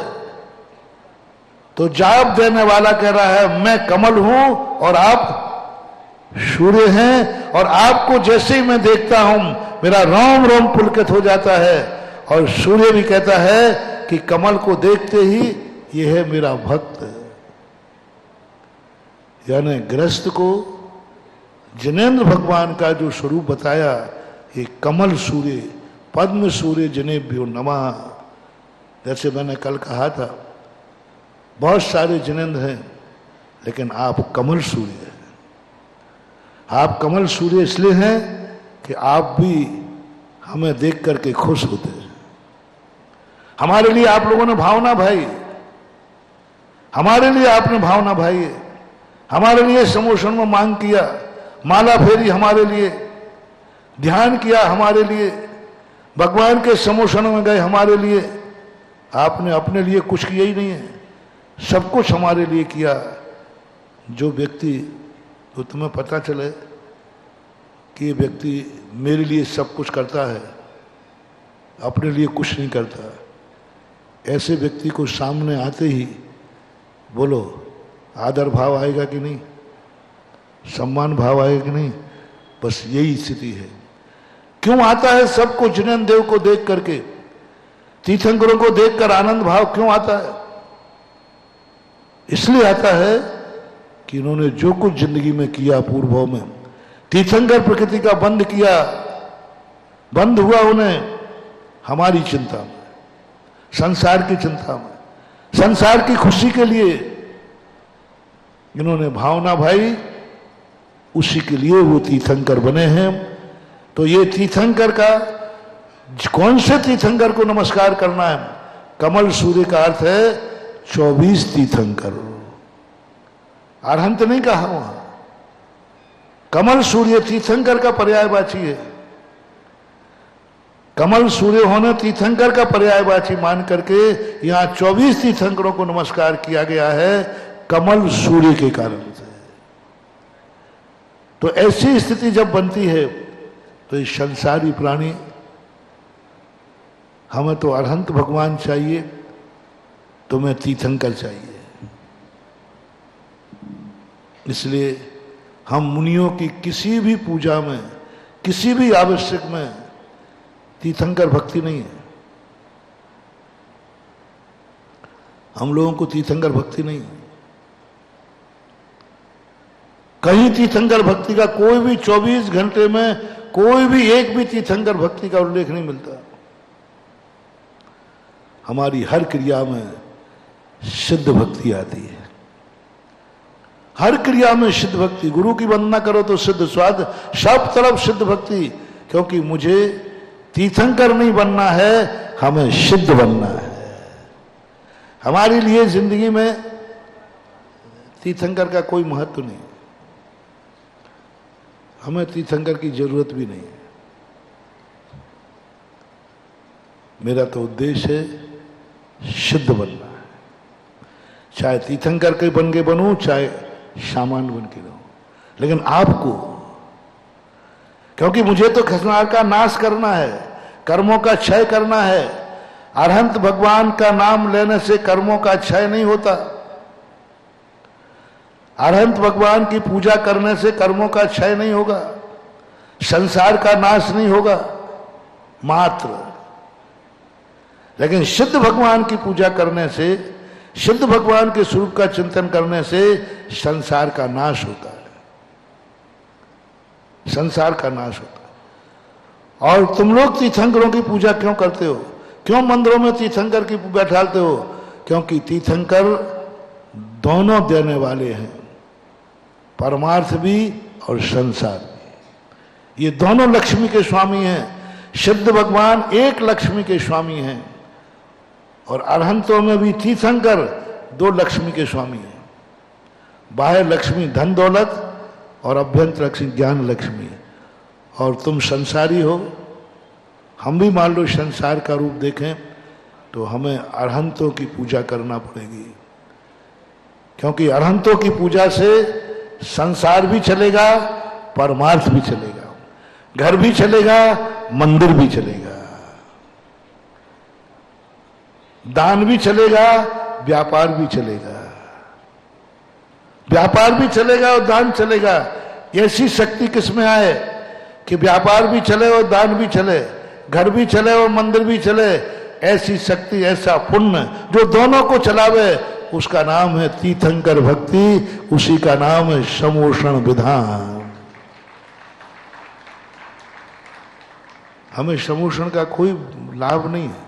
तो जाप देने वाला कह रहा है मैं कमल हूं और आप सूर्य हैं, और आपको जैसे ही मैं देखता हूं मेरा रोम रोम पुलकित हो जाता है। और सूर्य भी कहता है कि कमल को देखते ही यह है मेरा भक्त। यानी गृहस्थ को जिनेन्द्र भगवान का जो स्वरूप बताया, ये कमल सूर्य, पद्म सूर्य जिनेभ्यो नमः। जैसे मैंने कल कहा था, बहुत सारे जिनेन्द्र हैं लेकिन आप कमल सूर्य हैं। आप कमल सूर्य इसलिए हैं कि आप भी हमें देख करके खुश होते हैं। हमारे लिए आप लोगों ने भावना भाई, हमारे लिए आपने भावना भाई है, हमारे लिए समोषण में मांग किया, माला फेरी हमारे लिए, ध्यान किया हमारे लिए, भगवान के समोषण में गए हमारे लिए। आपने अपने लिए कुछ किया ही नहीं है, सब कुछ हमारे लिए किया। जो व्यक्ति, तो तुम्हें पता चले कि ये व्यक्ति मेरे लिए सब कुछ करता है, अपने लिए कुछ नहीं करता, ऐसे व्यक्ति को सामने आते ही बोलो आदर भाव आएगा कि नहीं, सम्मान भाव आएगा कि नहीं? बस यही स्थिति है। क्यों आता है सबको जिनेन्द्र देव को देख करके, तीर्थंकरों को देखकर आनंद भाव क्यों आता है? इसलिए आता है कि इन्होंने जो कुछ जिंदगी में किया पूर्वों में, तीर्थंकर प्रकृति का बंध किया, बंद हुआ उन्हें हमारी चिंता में, संसार की चिंता में, संसार की खुशी के लिए इन्होंने भावना भाई, उसी के लिए वो तीर्थंकर बने हैं। तो ये तीर्थंकर का, कौन से तीर्थंकर को नमस्कार करना है? कमल सूर्य का अर्थ है 24 तीर्थंकर। अरहंत नहीं कहा वहां, कमल सूर्य तीर्थंकर का पर्यायवाची है। कमल सूर्य होने तीर्थंकर का पर्यायवाची मान करके यहां 24 तीर्थंकरों को नमस्कार किया गया है, कमल सूर्य के कारण से। तो ऐसी स्थिति जब बनती है तो इस संसारी प्राणी, हमें तो अरहंत भगवान चाहिए, तुम्हें तीर्थंकर चाहिए। इसलिए हम मुनियों की किसी भी पूजा में, किसी भी आवश्यक में तीर्थंकर भक्ति नहीं है। हम लोगों को तीर्थंकर भक्ति नहीं है। कहीं तीर्थंकर भक्ति का कोई भी 24 घंटे में कोई भी एक भी तीर्थंकर भक्ति का उल्लेख नहीं मिलता। हमारी हर क्रिया में सिद्ध भक्ति आती है। हर क्रिया में सिद्ध भक्ति। गुरु की वंदना करो तो सिद्ध स्वाद, सब तरफ सिद्ध भक्ति। क्योंकि मुझे तीर्थंकर नहीं बनना है, हमें सिद्ध बनना है। हमारे लिए जिंदगी में तीर्थंकर का कोई महत्व नहीं, हमें तीर्थंकर की जरूरत भी नहीं है। मेरा तो उद्देश्य है सिद्ध बनना है। चाहे तीर्थंकर के बन के बनूं, चाहे सामान्य बन के रहूं, लेकिन आपको, क्योंकि मुझे तो संसार का नाश करना है, कर्मों का क्षय करना है। अरहंत भगवान का नाम लेने से कर्मों का क्षय नहीं होता। अरहंत भगवान की पूजा करने से कर्मों का क्षय नहीं होगा, संसार का नाश नहीं होगा मात्र। लेकिन सिद्ध भगवान की पूजा करने से, सिद्ध भगवान के स्वरूप का चिंतन करने से संसार का नाश होता है, संसार का नाश होता है। और तुम लोग तीर्थंकरों की पूजा क्यों करते हो? क्यों मंदिरों में तीर्थंकर की बैठाते हो? क्योंकि तीर्थंकर दोनों देने वाले हैं, परमार्थ भी और संसार भी। ये दोनों लक्ष्मी के स्वामी हैं। सिद्ध भगवान एक लक्ष्मी के स्वामी हैं और अरहंतों में भी तीर्थंकर दो लक्ष्मी के स्वामी हैं। बाह्य लक्ष्मी धन दौलत और अभ्यंतर लक्ष्मी ज्ञान लक्ष्मी। और तुम संसारी हो, हम भी मान लो संसार का रूप देखें तो हमें अरहंतों की पूजा करना पड़ेगी। क्योंकि अरहंतों की पूजा से संसार भी चलेगा, परमार्थ भी चलेगा, घर भी चलेगा, मंदिर भी चलेगा, दान भी चलेगा, व्यापार भी चलेगा। व्यापार भी चलेगा और दान चलेगा। ऐसी शक्ति किसमें आए कि व्यापार भी चले और दान भी चले, घर भी चले और मंदिर भी चले। ऐसी शक्ति, ऐसा पुण्य जो दोनों को चलावे, उसका नाम है तीर्थंकर भक्ति, उसी का नाम है समोषण विधान। हमें समोषण का कोई लाभ नहीं है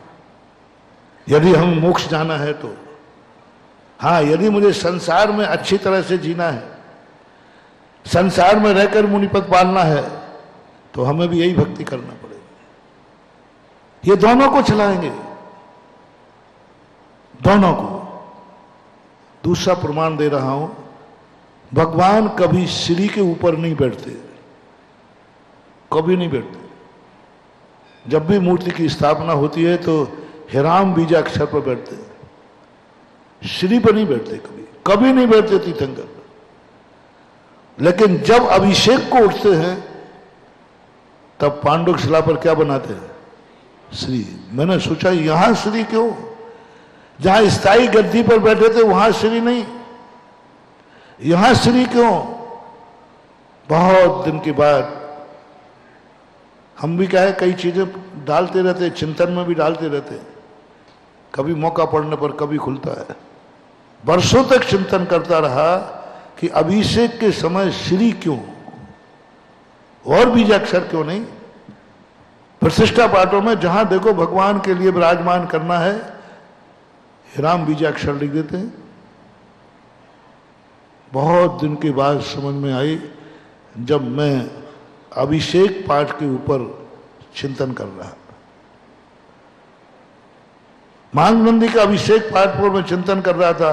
यदि हम मोक्ष जाना है तो। हाँ, यदि मुझे संसार में अच्छी तरह से जीना है, संसार में रहकर मुनिपद पालना है, तो हमें भी यही भक्ति करना पड़ेगा। ये दोनों को चलाएंगे, दोनों को। दूसरा प्रमाण दे रहा हूं, भगवान कभी श्री के ऊपर नहीं बैठते, कभी नहीं बैठते। जब भी मूर्ति की स्थापना होती है तो हिराम बीजाक्षर पर बैठते हैं, श्री पर नहीं बैठते, कभी कभी नहीं बैठते तीर्थंकर। लेकिन जब अभिषेक को उठते हैं तब पांडुक शिला पर क्या बनाते हैं? श्री। मैंने सोचा यहां श्री क्यों? जहां स्थायी गद्दी पर बैठे थे वहां श्री नहीं, यहां श्री क्यों? बहुत दिन के बाद हम भी क्या है, कई चीजें डालते रहते, चिंतन में भी डालते रहते, कभी मौका पड़ने पर कभी खुलता है। वर्षों तक चिंतन करता रहा कि अभिषेक के समय श्री क्यों और बीजाक्षर क्यों नहीं? प्रतिष्ठा पाठों में जहां देखो भगवान के लिए विराजमान करना है, राम बीजाक्षर लिख देते हैं। बहुत दिन के बाद समझ में आई जब मैं अभिषेक पाठ के ऊपर चिंतन कर रहा, मांगनंदी का अभिषेक पाठ पर मैं चिंतन कर रहा था,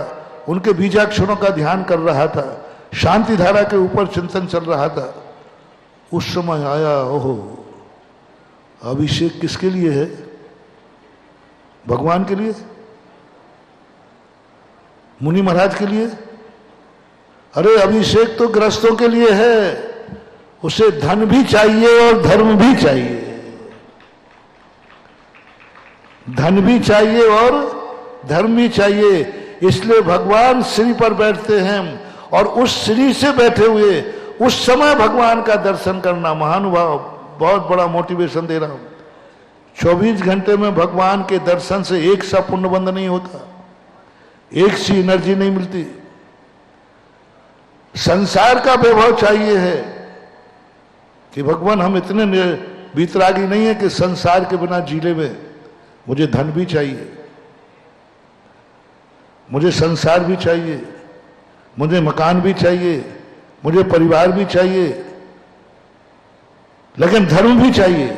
उनके बीजाक्षरों का ध्यान कर रहा था, शांति धारा के ऊपर चिंतन चल रहा था। उस समय आया, ओहो, अभिषेक किसके लिए है? भगवान के लिए, मुनि महाराज के लिए? अरे अभिषेक तो गृहस्थों के लिए है, उसे धन भी चाहिए और धर्म भी चाहिए, धन भी चाहिए और धर्म भी चाहिए। इसलिए भगवान श्री पर बैठते हैं और उस श्री से बैठे हुए उस समय भगवान का दर्शन करना। महानुभाव, बहुत बड़ा मोटिवेशन दे रहा हूं। 24 घंटे में भगवान के दर्शन से एक सा पुण्यबंध नहीं होता, एक सी एनर्जी नहीं मिलती। संसार का वैभव चाहिए है कि भगवान हम इतने वितरागी नहीं है कि संसार के बिना जीले में। मुझे धन भी चाहिए, मुझे संसार भी चाहिए, मुझे मकान भी चाहिए, मुझे परिवार भी चाहिए, लेकिन धर्म भी चाहिए।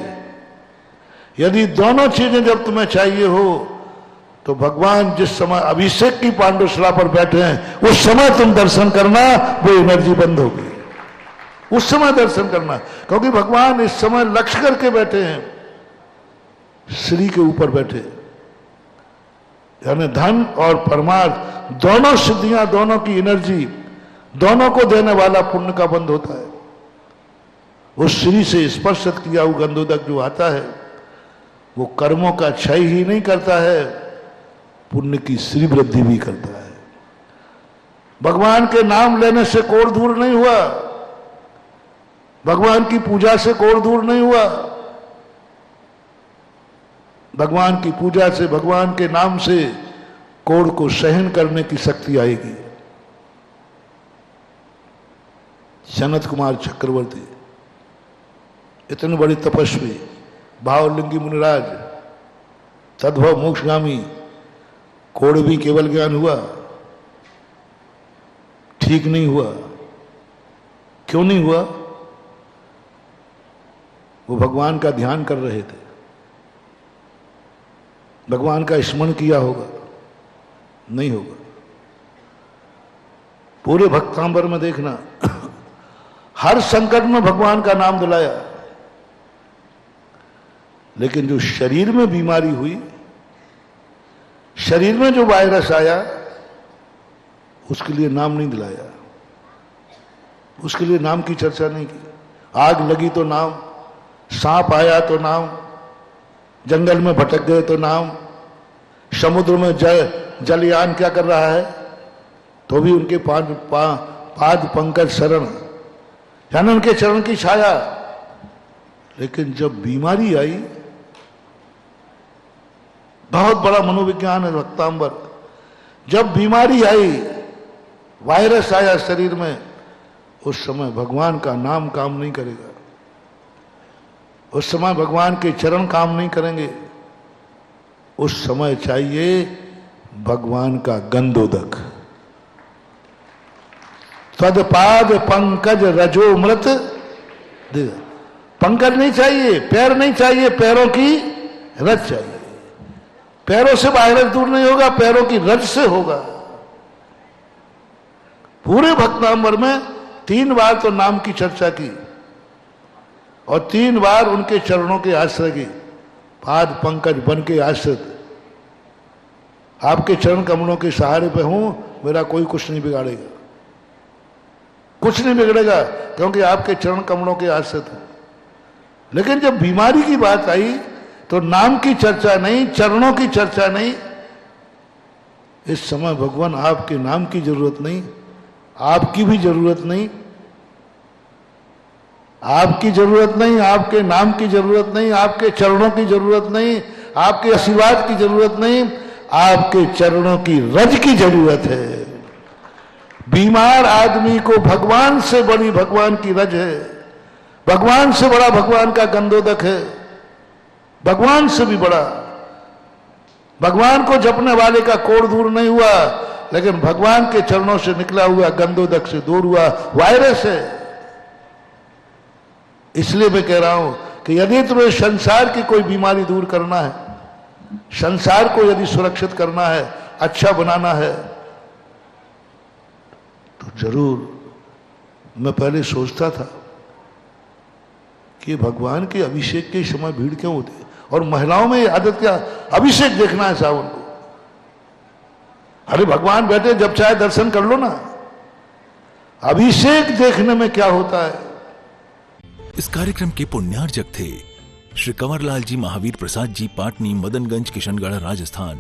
यदि दोनों चीजें जब तुम्हें चाहिए हो तो भगवान जिस समय अभिषेक की पांडुशिला पर बैठे हैं उस समय तुम दर्शन करना, वो एनर्जी बंद होगी। उस समय दर्शन करना, क्योंकि भगवान इस समय लक्ष्य करके बैठे हैं, श्री के ऊपर बैठे, यानी धन और परमार्थ दोनों सिद्धियां, दोनों की एनर्जी, दोनों को देने वाला पुण्य का बंध होता है। उस श्री से स्पर्शित किया हुआ गंधोदक जो आता है वो कर्मों का क्षय ही नहीं करता है, पुण्य की श्री वृद्धि भी करता है। भगवान के नाम लेने से कोढ़ दूर नहीं हुआ, भगवान की पूजा से कोढ़ दूर नहीं हुआ। भगवान की पूजा से, भगवान के नाम से कोढ़ को सहन करने की शक्ति आएगी। सनत कुमार चक्रवर्ती इतने बड़ी तपस्वी, भावलिंगी मुनिराज, तद्भव मोक्षगामी, कोढ़ भी केवल ज्ञान हुआ, ठीक नहीं हुआ। क्यों नहीं हुआ? वो भगवान का ध्यान कर रहे थे, भगवान का स्मरण किया होगा, नहीं होगा। पूरे भक्तांबर में देखना हर संकट में भगवान का नाम दिलाया, लेकिन जो शरीर में बीमारी हुई, शरीर में जो वायरस आया, उसके लिए नाम नहीं दिलाया, उसके लिए नाम की चर्चा नहीं की। आग लगी तो नाम, सांप आया तो नाम, जंगल में भटक गए तो नाम, समुद्र में जलयान क्या कर रहा है तो भी उनके पाद पंकज शरण, यानी उनके चरण की छाया। लेकिन जब बीमारी आई, बहुत बड़ा मनोविज्ञान है भक्तांबर, जब बीमारी आई, वायरस आया शरीर में, उस समय भगवान का नाम काम नहीं करेगा, उस समय भगवान के चरण काम नहीं करेंगे, उस समय चाहिए भगवान का गंधोदक। तदपाद पंकज रजो मृत, पंकज नहीं चाहिए, पैर नहीं चाहिए, पैरों की रज चाहिए। पैरों से वायरस दूर नहीं होगा, पैरों की रज से होगा। पूरे भक्तांबर में 3 बार तो नाम की चर्चा की और 3 बार उनके चरणों के आश्रय की, पाद पंकज बन के आश्रित। आपके चरण कमलों के सहारे पे हूं, मेरा कोई कुछ नहीं बिगाड़ेगा, कुछ नहीं बिगड़ेगा, क्योंकि आपके चरण कमलों के आश्रित हूं। लेकिन जब बीमारी की बात आई तो नाम की चर्चा नहीं, चरणों की चर्चा नहीं। इस समय भगवान आपके नाम की जरूरत नहीं, आपकी भी जरूरत नहीं, आपकी जरूरत नहीं, आपके नाम की जरूरत नहीं, आपके चरणों की जरूरत नहीं, आपके आशीर्वाद की जरूरत नहीं, आपके चरणों की रज की जरूरत है। बीमार आदमी को भगवान से बड़ी भगवान की रज है, भगवान से बड़ा भगवान का गंधोदक है, भगवान से भी बड़ा। भगवान को जपने वाले का कोढ़ दूर नहीं हुआ, लेकिन भगवान के चरणों से निकला हुआ गंधोदक से दूर हुआ वायरस है। इसलिए मैं कह रहा हूं कि यदि तुम्हें संसार की कोई बीमारी दूर करना है, संसार को यदि सुरक्षित करना है, अच्छा बनाना है, तो जरूर। मैं पहले सोचता था कि भगवान के अभिषेक के समय भीड़ क्यों होती है, और महिलाओं में आदत क्या, अभिषेक देखना है सावन को। अरे भगवान बैठे, जब चाहे दर्शन कर लो ना, अभिषेक देखने में क्या होता है। इस कार्यक्रम के पुण्यार्जक थे श्री कंवरलाल जी महावीर प्रसाद जी, पाटनी, मदनगंज, किशनगढ़, राजस्थान।